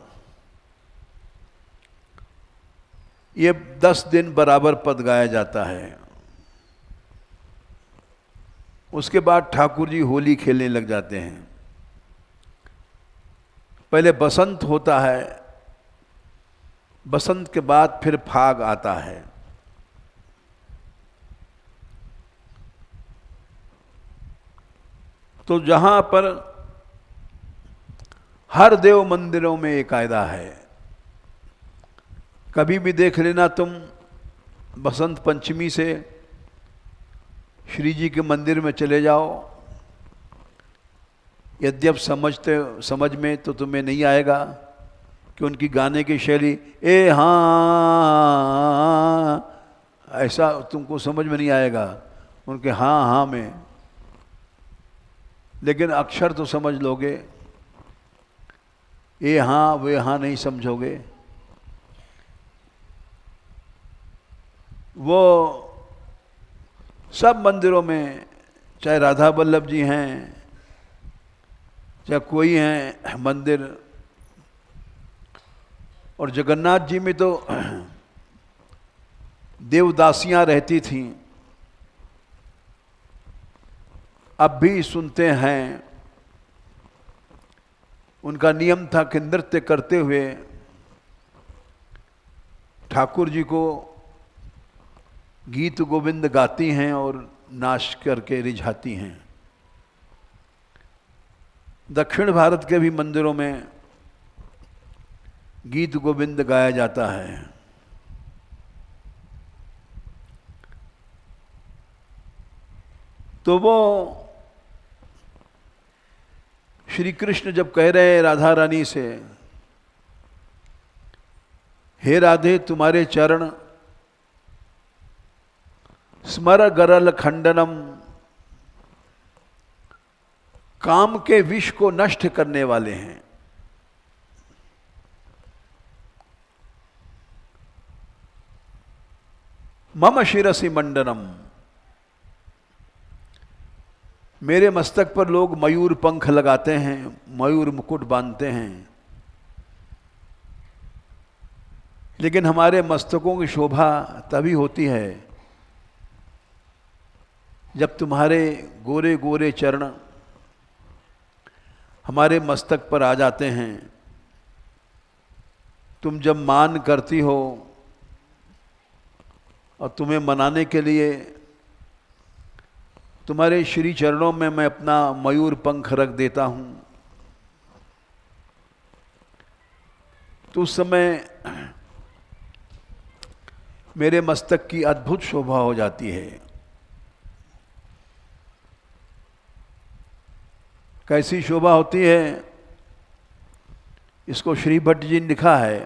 ये 10 दिन बराबर पद गाया जाता है। उसके बाद ठाकुर जी होली खेलने लग जाते हैं। पहले बसंत होता है, बसंत के बाद फिर फाग आता है। तो जहां पर हर देव मंदिरों में एक कायदा है, कभी भी देख लेना तुम बसंत पंचमी से श्री जी के मंदिर में चले जाओ, यद्यप समझ में तो तुम्हें नहीं आएगा कि उनकी गाने की शैली ए हाँ ऐसा तुमको समझ में नहीं आएगा उनके हाँ हाँ में, लेकिन अक्षर तो समझ लोगे, ये हाँ वे हाँ नहीं समझोगे। वो सब मंदिरों में, चाहे राधा वल्लभ जी हैं, चाहे कोई हैं मंदिर, और जगन्नाथ जी में तो देवदासियां रहती थीं, अब भी सुनते हैं। उनका नियम था कि नृत्य करते हुए ठाकुर जी को गीत गोविंद गाती हैं और नाच करके रिझाती हैं। दक्षिण भारत के भी मंदिरों में गीत गोविंद गाया जाता है। तो वो श्री कृष्ण जब कह रहे हैं राधा रानी से, हे राधे तुम्हारे चरण स्मर गरल खंडनम, काम के विष को नष्ट करने वाले हैं। मम शिरसि मंडनम, मेरे मस्तक पर लोग मयूर पंख लगाते हैं, मयूर मुकुट बांधते हैं, लेकिन हमारे मस्तकों की शोभा तभी होती है जब तुम्हारे गोरे गोरे चरण हमारे मस्तक पर आ जाते हैं। तुम जब मान करती हो और तुम्हें मनाने के लिए तुम्हारे श्री चरणों में मैं अपना मयूर पंख रख देता हूं, तो उस समय मेरे मस्तक की अद्भुत शोभा हो जाती है। कैसी शोभा होती है, इसको श्री भट्ट जी ने लिखा है।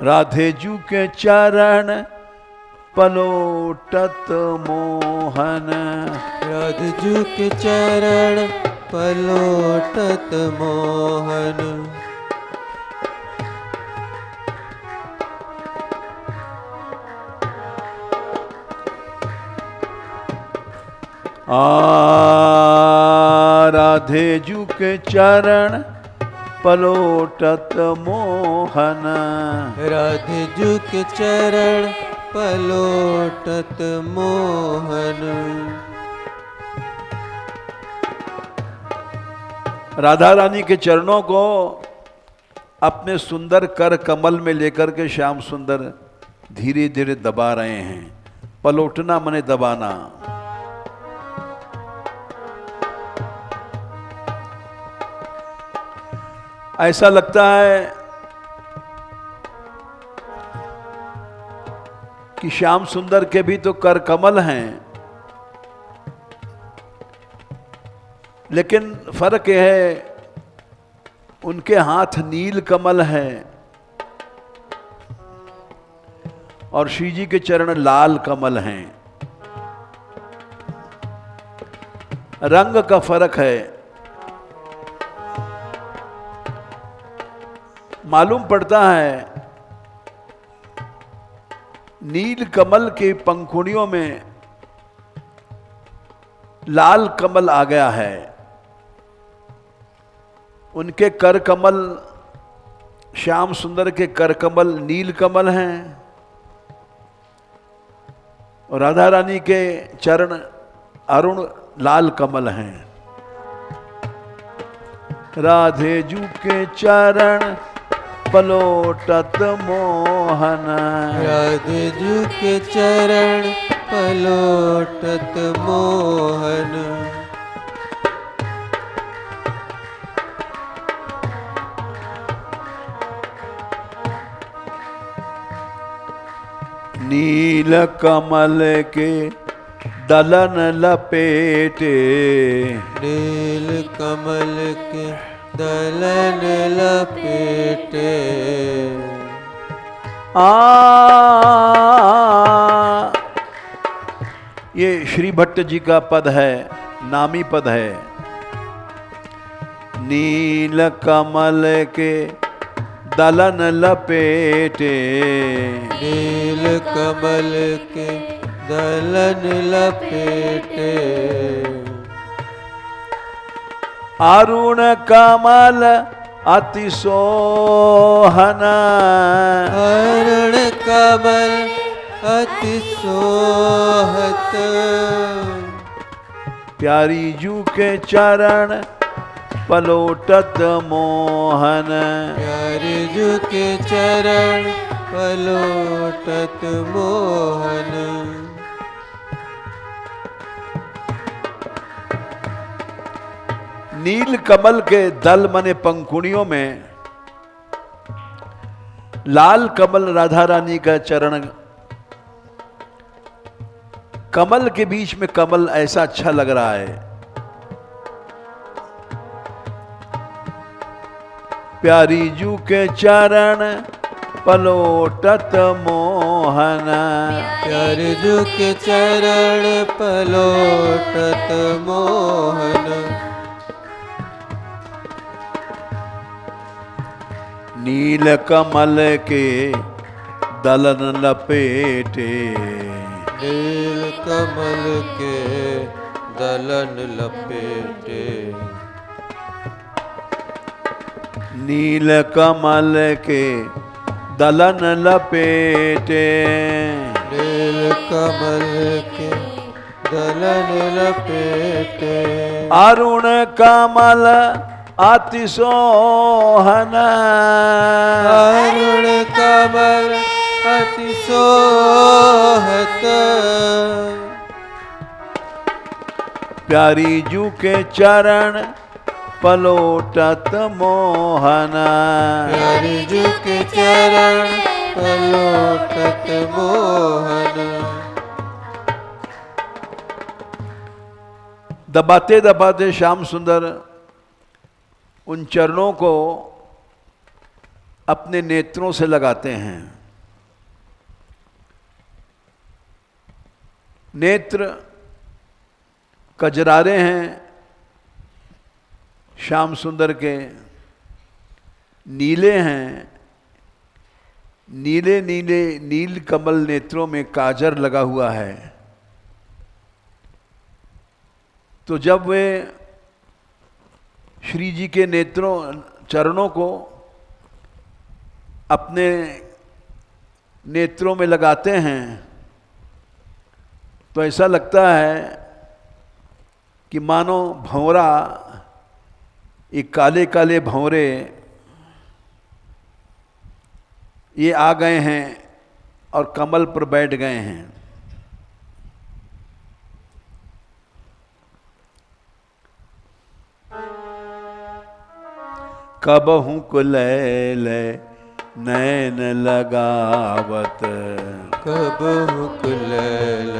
राधे जू के चरण पलोटत मोहन, राधे जू के चरण पलोटत मोहन, राधे जू के चरण पलोटत मोहन, राधे जू के चरण पलोटत मोहन। राधा रानी के चरणों को अपने सुंदर कर कमल में लेकर के श्याम सुंदर धीरे धीरे दबा रहे हैं। पलोटना माने दबाना। ऐसा लगता है कि श्याम सुंदर के भी तो कर कमल हैं, लेकिन फर्क यह है उनके हाथ नील कमल है और श्री जी के चरण लाल कमल हैं। रंग का फर्क है। मालूम पड़ता है नील कमल के पंखुड़ियों में लाल कमल आ गया है। उनके कर कमल, श्याम सुंदर के कर कमल नील कमल हैं और राधा रानी के चरण अरुण लाल कमल हैं। राधे जू के चरण पलोटत मोहन। राधे जू के चरण पलोटत मोहन। नील कमल के दलन लपेटे, नील कमल के दलन लपेटे। ये श्री भट्ट जी का पद है, नामी पद है। नील कमल के दलन लपेटे, नील कमल के दलन लपेटे। अरुण कमल अति सोहन, अरुण कमल अति सोहत। प्यारी जू के चरण पलोटत मोहन। प्यारे जू के चरण पलोटत मोहन। नील कमल के दल मने पंखुड़ियों में लाल कमल राधा रानी का चरण, कमल के बीच में कमल ऐसा अच्छा लग रहा है। प्यारी जू के चरण पलोटत मोहन। प्यारे जू के चरण पलोटत मोहन। नील कमल के दलन लपेटे, नील कमल के दलन लपेटे। नील कमल के दलन लपेटे, नील कमल के दलन लपेटे। अरुण कमल अति सोहन, अरुण कमल अति सोहत। प्यारी जू के चरण पलोटत मोहन। प्यारी जू के चरण पलोटत मोहन। दबाते दबाते श्याम सुंदर उन चरणों को अपने नेत्रों से लगाते हैं। नेत्र कजरारे हैं श्याम सुंदर के, नीले हैं, नीले नीले नील कमल नेत्रों में काजर लगा हुआ है। तो जब वे श्री जी के नेत्रों चरणों को अपने नेत्रों में लगाते हैं तो ऐसा लगता है कि मानो भंवरा, ये काले काले भंवरे ये आ गए हैं और कमल पर बैठ गए हैं। कबहू कुलैल नैन लगावत, कबहू कुलैल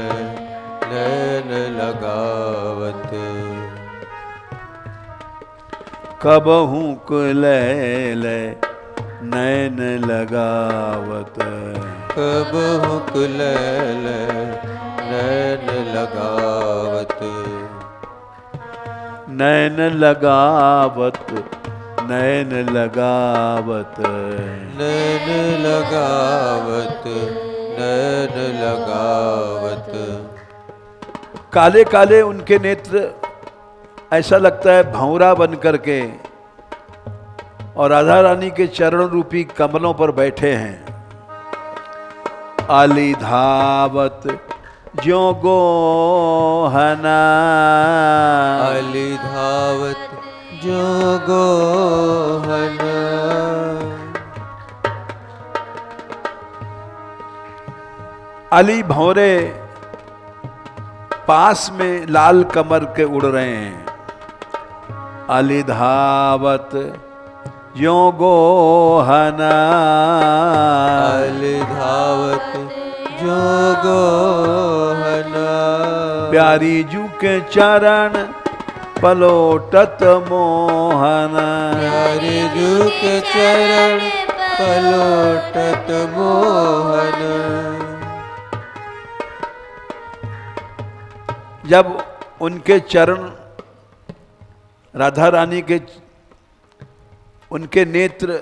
नैन लगावत। कबहू कुलैल नैन लगावत, कबहू कुलैल नैन लगावत। नैन लगावत, नैन लगावत, नैन लगावत, नैन लगावत। काले काले उनके नेत्र, ऐसा लगता है भंवरा बन करके, और राधा रानी के चरण रूपी कमलों पर बैठे हैं। आली धावत ज्यों गोहना, आली धावत जो गोहन। अली भौरे पास में लाल कमर के उड़ रहे हैं। अली धावत यो गोहना, अली धावत जो गोहना, प्यारी जू के चरण पलोटत मोहन, प्यारी जू के चरण पलोटत मोहन। जब उनके चरण राधा रानी के उनके नेत्र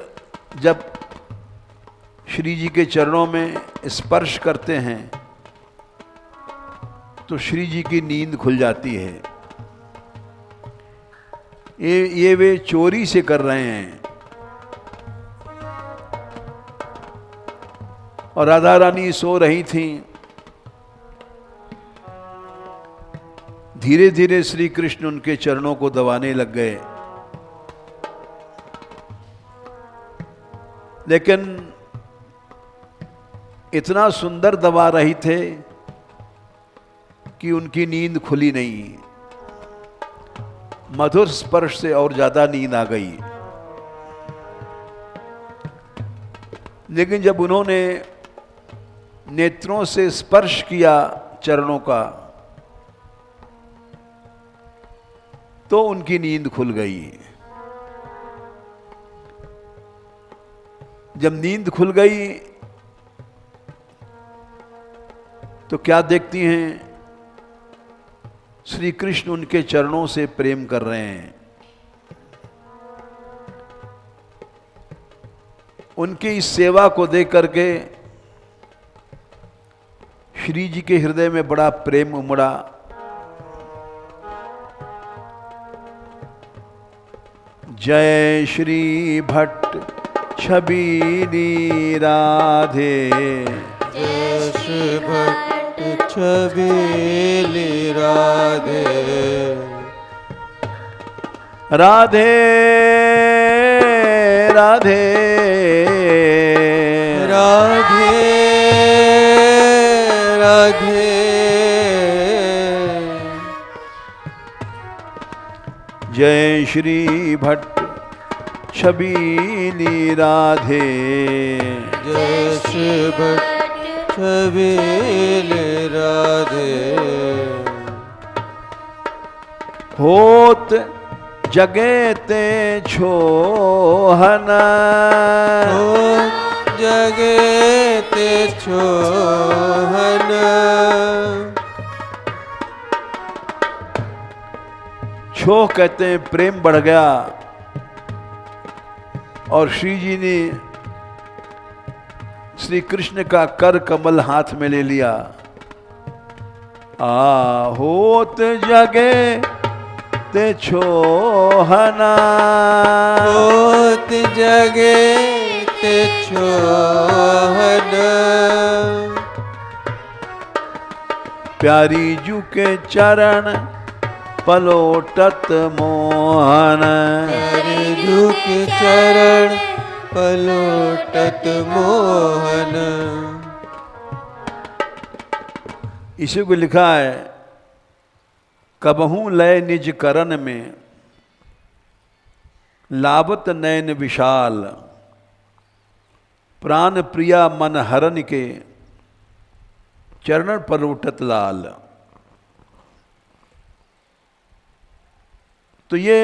जब श्री जी के चरणों में स्पर्श करते हैं तो श्री जी की नींद खुल जाती है। ये वे चोरी से कर रहे हैं और राधा रानी सो रही थीं। धीरे धीरे श्री कृष्ण उनके चरणों को दबाने लग गए, लेकिन इतना सुंदर दबा रही थे कि उनकी नींद खुली नहीं। मधुर स्पर्श से और ज्यादा नींद आ गई। लेकिन जब उन्होंने नेत्रों से स्पर्श किया चरणों का तो उनकी नींद खुल गई। जब नींद खुल गई तो क्या देखती हैं? श्री कृष्ण उनके चरणों से प्रेम कर रहे हैं। उनकी इस सेवा को देख करके श्री जी के हृदय में बड़ा प्रेम उमड़ा। जय श्री भट्ट छबीली राधे, जय श्री भट्ट छबीली राधे, राधे राधे राधे राधे, जय श्री भट्ट छबीली राधे, जय श्री भट्ट छबीली राधे। होत जगे ते छोहन, हो जगे ते छोहन, छोह कहते हैं प्रेम बढ़ गया और श्री जी ने श्री कृष्ण का कर कमल हाथ में ले लिया। होत जगे ते छोहना, होत जगे ते छोहन, प्यारी जू के चरण पलोटत मोहन, प्यारी जू के चरण पलोटत मोहन। इसी को लिखा है, कबहू लय निज करन में लावत नयन विशाल, प्राण प्रिया मन हरन के चरण पलोटत लाल। तो ये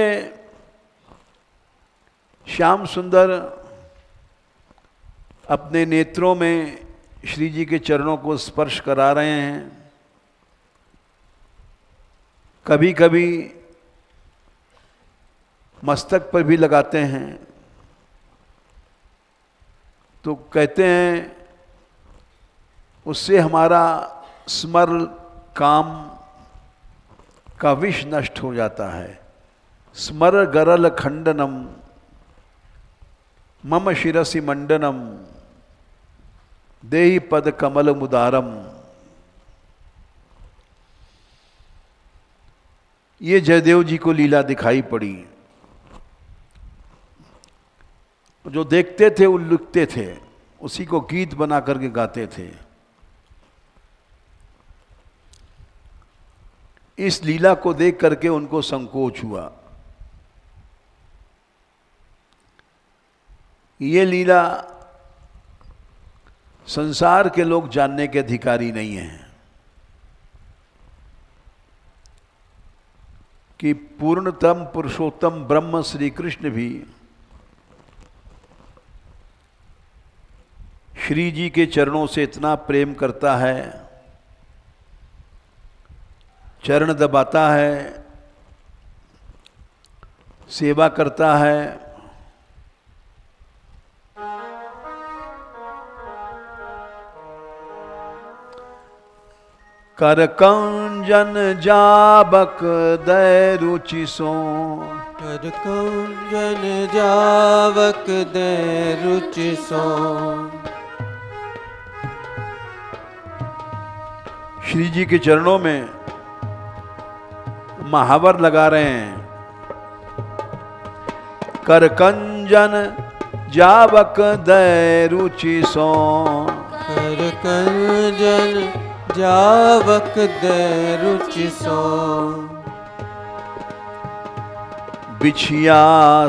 श्याम सुंदर अपने नेत्रों में श्री जी के चरणों को स्पर्श करा रहे हैं। कभी कभी मस्तक पर भी लगाते हैं। तो कहते हैं उससे हमारा स्मर काम का विष नष्ट हो जाता है। स्मर गरल खंडनम मम शिरसि मंडनम देहि पद कमल मुदारम। ये जयदेव जी को लीला दिखाई पड़ी। जो देखते थे वो लिखते थे, उसी को गीत बना करके गाते थे। इस लीला को देख करके उनको संकोच हुआ। ये लीला संसार के लोग जानने के अधिकारी नहीं हैं कि पूर्णतम पुरुषोत्तम ब्रह्म श्री कृष्ण भी श्री जी के चरणों से इतना प्रेम करता है, चरण दबाता है, सेवा करता है। कर कंजन जाबक दय रुचि सो, कर कंजन जावक दे रुचि सो। श्री जी के चरणों में महावर लगा रहे हैं। कर कंजन जावक दय रुचि सो, कर कंजन जावक दे रुचि सो। बिछिया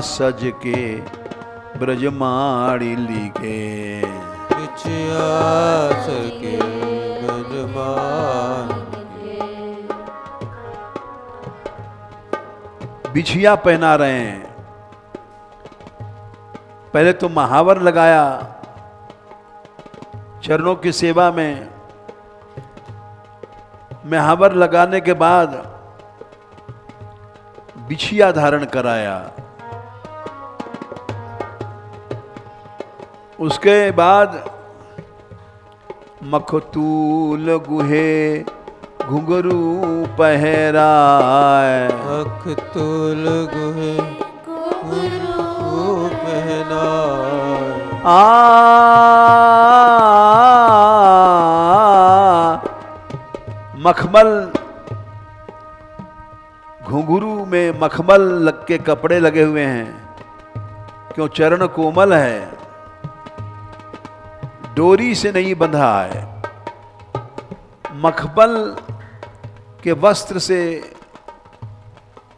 सज के ब्रजमाड़ी लिखे, बिछिया सर के ब्रजमान। बिछिया पहना रहे हैं। पहले तो महावर लगाया चरणों की सेवा में, महावर लगाने के बाद बिछिया धारण कराया। उसके बाद मखतूल गुहे घुंघरू पहराए, मखतूल गुहे घुंघरू पहनाए। मखमल घुंघरू में मखमल लग के कपड़े लगे हुए हैं, क्यों चरण कोमल है, डोरी से नहीं बंधा है, मखमल के वस्त्र से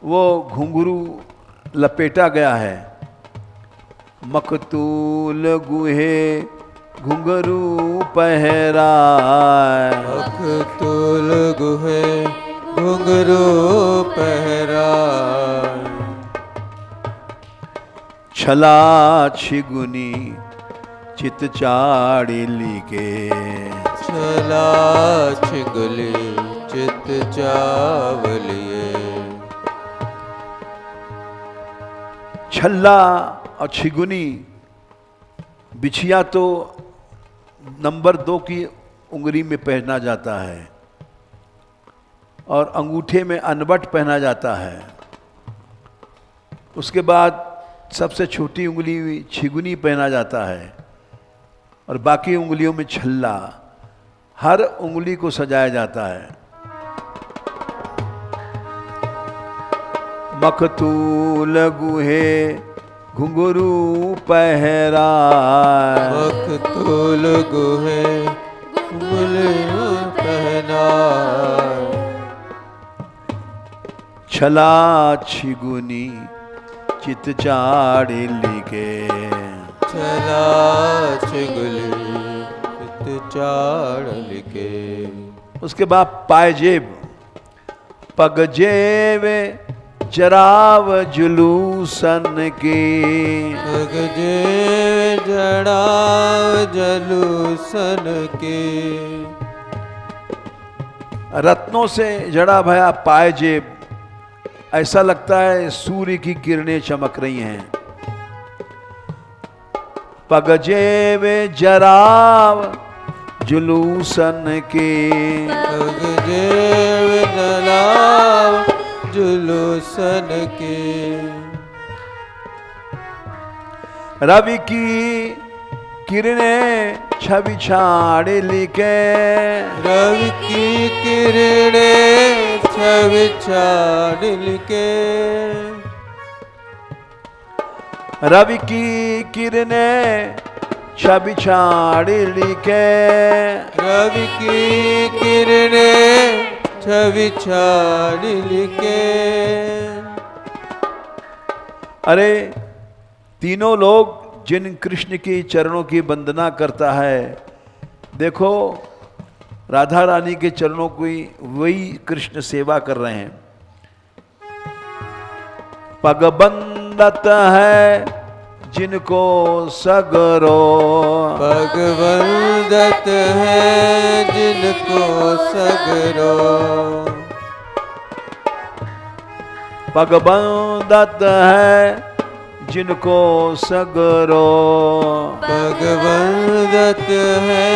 वो घुंघरू लपेटा गया है। मखतूल गुहे घुंघरू पहराए, मखतूल गुहे घुंघरू पहराए। छला छिगुनी चित चाड़िली के, छला छिगुली चित चावलिए। छल्ला और छिगुनी, बिछिया तो नंबर 2 की उंगली में पहना जाता है और अंगूठे में अनबट पहना जाता है। उसके बाद सबसे छोटी उंगली छिगुनी पहना जाता है और बाकी उंगलियों में छल्ला। हर उंगली को सजाया जाता है। मखतूल गुहे घुंघरू पहराए, मखतूल गुहे घुंघरू पहनाए। छला छिगुनी चित चाड़िली के, छला छिगुली चित चाड़िली के। उसके बाद पायजेब, पगजेब जराव जुलूसन की, पगजे जड़ाव जलूसन के। रत्नों से जड़ा भया पायजेब, ऐसा लगता है सूर्य की किरणें चमक रही हैं। पगजेब जराव जुलूसन के, पगजे जड़ाव जुलूसन के। रवि की किरणें छवि छाड़िली के, रवि की किरणें छवि छाड़िली के। रवि की किरणें छवि छाड़िली के, रवि की किरणें छवि छाड़िल के। अरे तीनों लोग जिन कृष्ण की चरणों की वंदना करता है, देखो राधा रानी के चरणों की वही कृष्ण सेवा कर रहे हैं। पगबंदत है जिनको सगरो, भगवंदत है जिनको सगरो। पगबंदत है जिनको सगरो, भगवंदत है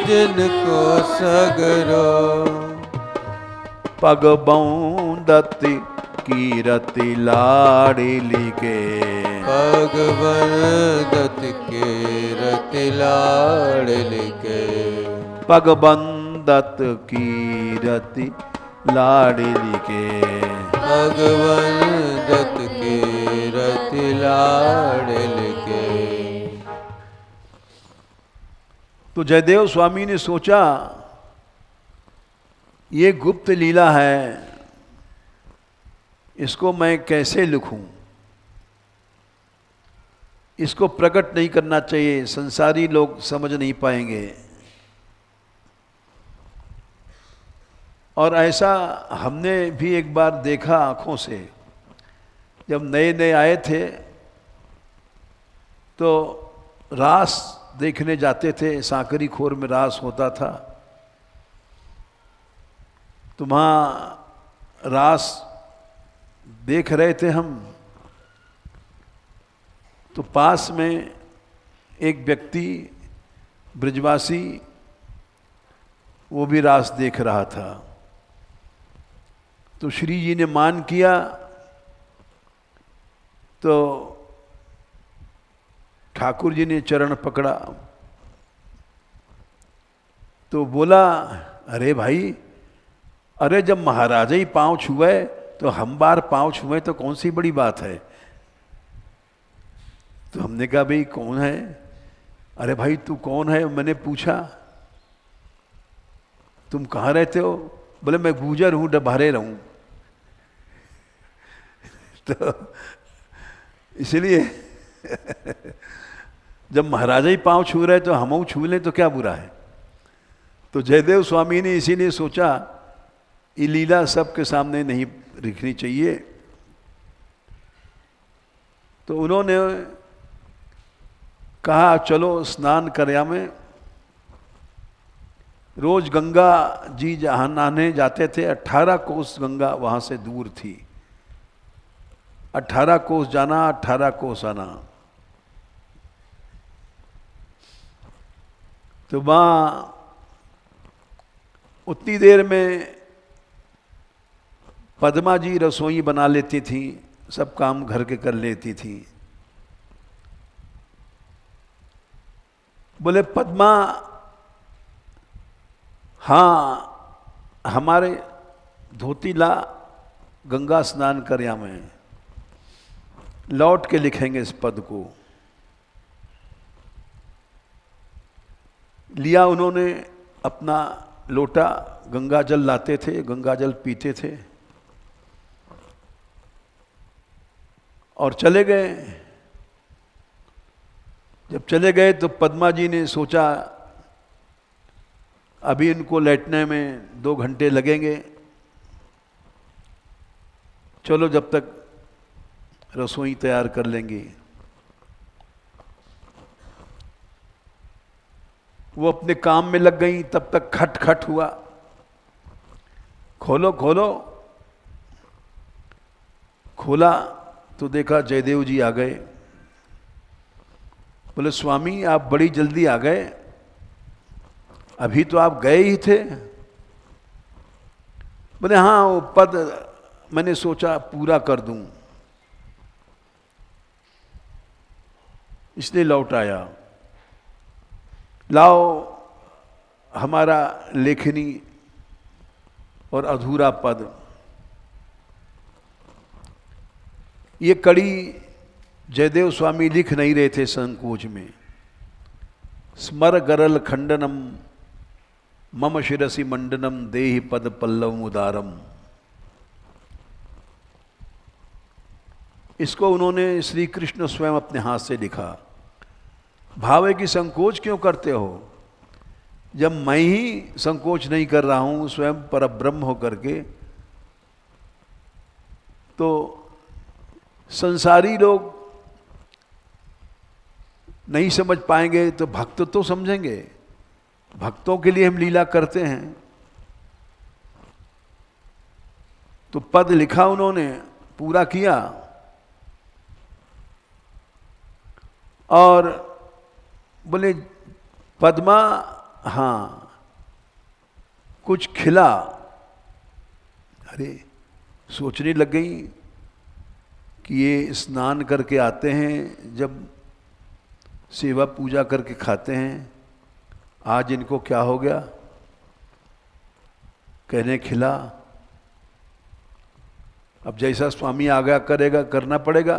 जिनको सगरो। पगबंदत कीरति लाड़िली के, भगवंदत के रति लाड़िल के। पगबंदत कीरति लाड़िली के। भगवंदत के रति लाड़िल के। तो जयदेव स्वामी ने सोचा ये गुप्त लीला है, इसको मैं कैसे लिखूं, इसको प्रकट नहीं करना चाहिए, संसारी लोग समझ नहीं पाएंगे। और ऐसा हमने भी एक बार देखा आंखों से, जब नए नए आए थे तो रास देखने जाते थे, सांकरी खोर में रास होता था, तो वहाँ रास देख रहे थे हम, तो पास में एक व्यक्ति ब्रजवासी वो भी रास देख रहा था। तो श्री जी ने मान किया, तो ठाकुर जी ने चरण पकड़ा, तो बोला अरे भाई, अरे जब महाराजा ही पांव छुए तो हम बार पांव छुए तो कौन सी बड़ी बात है। तो हमने कहा भाई कौन है? अरे भाई तू कौन है? मैंने पूछा तुम कहाँ रहते हो? बोले मैं गुजर हूँ, डभारे रहूँ। तो इसलिए जब महाराजा ही पांव छू रहे तो हम छू लें तो क्या बुरा है। तो जयदेव स्वामी ने इसीलिए सोचा ये लीला सबके सामने नहीं लिखनी चाहिए, तो उन्होंने कहा चलो स्नान करया में। रोज गंगा जी जहाँ नहाने जाते थे, 18 कोस गंगा वहाँ से दूर थी, 18 कोस जाना 18 कोस आना। तो वहाँ उतनी देर में पद्मा जी रसोई बना लेती थी, सब काम घर के कर लेती थी। बोले पद्मा, हाँ हमारे धोती ला, गंगा स्नान करया में, लौट के लिखेंगे इस पद को। लिया उन्होंने अपना लोटा, गंगा जल लाते थे, गंगा जल पीते थे और चले गए। जब चले गए तो पद्मा जी ने सोचा अभी इनको लेटने में 2 घंटे लगेंगे, चलो जब तक रसोई तैयार कर लेंगे। वो अपने काम में लग गई, तब तक खट खट हुआ, खोलो खोलो। खोला तो देखा जयदेव जी आ गए। बोले स्वामी आप बड़ी जल्दी आ गए, अभी तो आप गए ही थे। बोले हाँ वो पद मैंने सोचा पूरा कर दूं, इसलिए लौट आया। लाओ हमारा लेखनी और अधूरा पद। ये कड़ी जयदेव स्वामी लिख नहीं रहे थे संकोच में। स्मर गरल खंडनम मम शिरसि मंडनम देहि पद पल्लव उदारम। इसको उन्होंने श्री कृष्ण स्वयं अपने हाथ से लिखा। भाव है कि संकोच क्यों करते हो, जब मैं ही संकोच नहीं कर रहा हूं स्वयं परब्रह्म होकर के, तो संसारी लोग नहीं समझ पाएंगे तो भक्त तो समझेंगे। भक्तों के लिए हम लीला करते हैं। तो पद लिखा उन्होंने, पूरा किया, और बोले पद्मा, हाँ कुछ खिला। अरे सोचने लग गई कि ये स्नान करके आते हैं, जब सेवा पूजा करके खाते हैं, आज इनको क्या हो गया। कहने खिला। अब जैसा स्वामी आज्ञा करेगा करना पड़ेगा।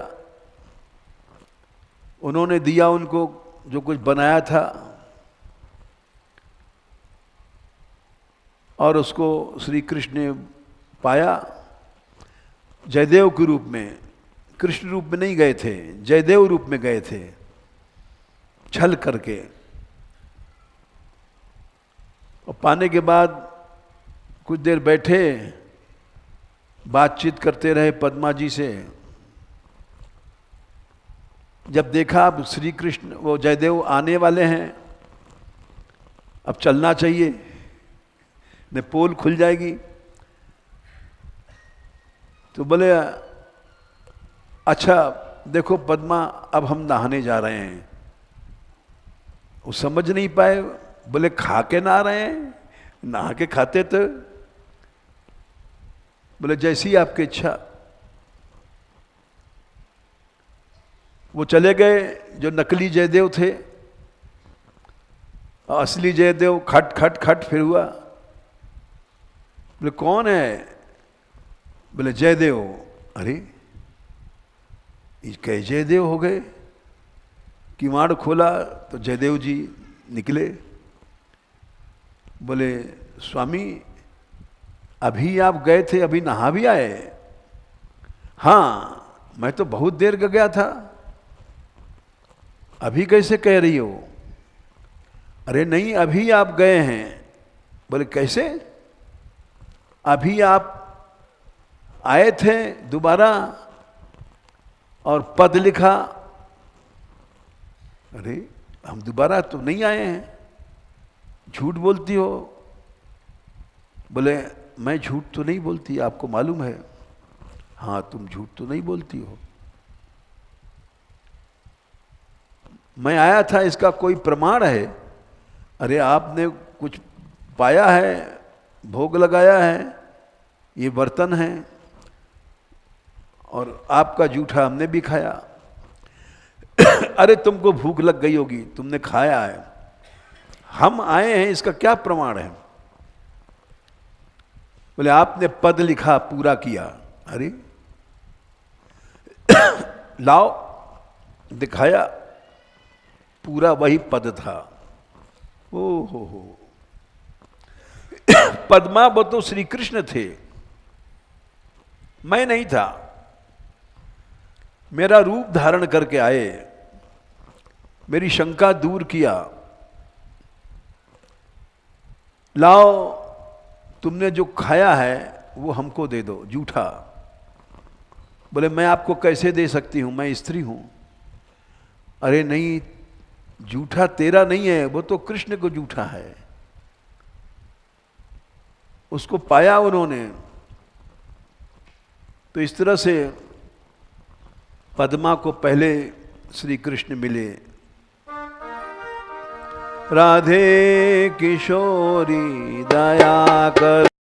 उन्होंने दिया उनको जो कुछ बनाया था, और उसको श्री कृष्ण ने पाया जयदेव के रूप में। कृष्ण रूप में नहीं गए थे, जयदेव रूप में गए थे, छल करके। और पाने के बाद कुछ देर बैठे, बातचीत करते रहे पद्मा जी से। जब देखा अब श्री कृष्ण वो जयदेव आने वाले हैं, अब चलना चाहिए, न पोल खुल जाएगी। तो बोले अच्छा देखो पद्मा, अब हम नहाने जा रहे हैं। वो समझ नहीं पाए, बोले खा के नहा रहे हैं, नहा के खाते तो। बोले जैसी आपकी इच्छा। वो चले गए, जो नकली जयदेव थे, असली जयदेव खट खट खट फिर हुआ। बोले कौन है? बोले जयदेव। अरे कई जयदेव हो गए। किवाड़ खोला तो जयदेव जी निकले। बोले स्वामी अभी आप गए थे, अभी नहा भी आए? हाँ मैं तो बहुत देर का गया था। अभी कैसे कह रही हो? अरे नहीं अभी आप गए हैं। बोले कैसे? अभी आप आए थे दोबारा और पद लिखा। अरे हम दोबारा तो नहीं आए हैं, झूठ बोलती हो। बोले मैं झूठ तो नहीं बोलती, आपको मालूम है। हाँ तुम झूठ तो नहीं बोलती हो। मैं आया था, इसका कोई प्रमाण है? अरे आपने कुछ पाया है, भोग लगाया है, ये बर्तन है, और आपका जूठा हमने भी खाया। अरे तुमको भूख लग गई होगी, तुमने खाया है। हम आए हैं, इसका क्या प्रमाण है? बोले आपने पद लिखा, पूरा किया। अरे लाओ, दिखाया, पूरा वही पद था। ओ हो पद्मा वो तो श्री कृष्ण थे, मैं नहीं था। मेरा रूप धारण करके आए, मेरी शंका दूर किया। लाओ तुमने जो खाया है वो हमको दे दो, जूठा। बोले मैं आपको कैसे दे सकती हूं, मैं स्त्री हूं। अरे नहीं, जूठा तेरा नहीं है, वो तो कृष्ण को जूठा है। उसको पाया उन्होंने। तो इस तरह से पद्मा को पहले श्री कृष्ण मिले। राधे किशोरी दया कर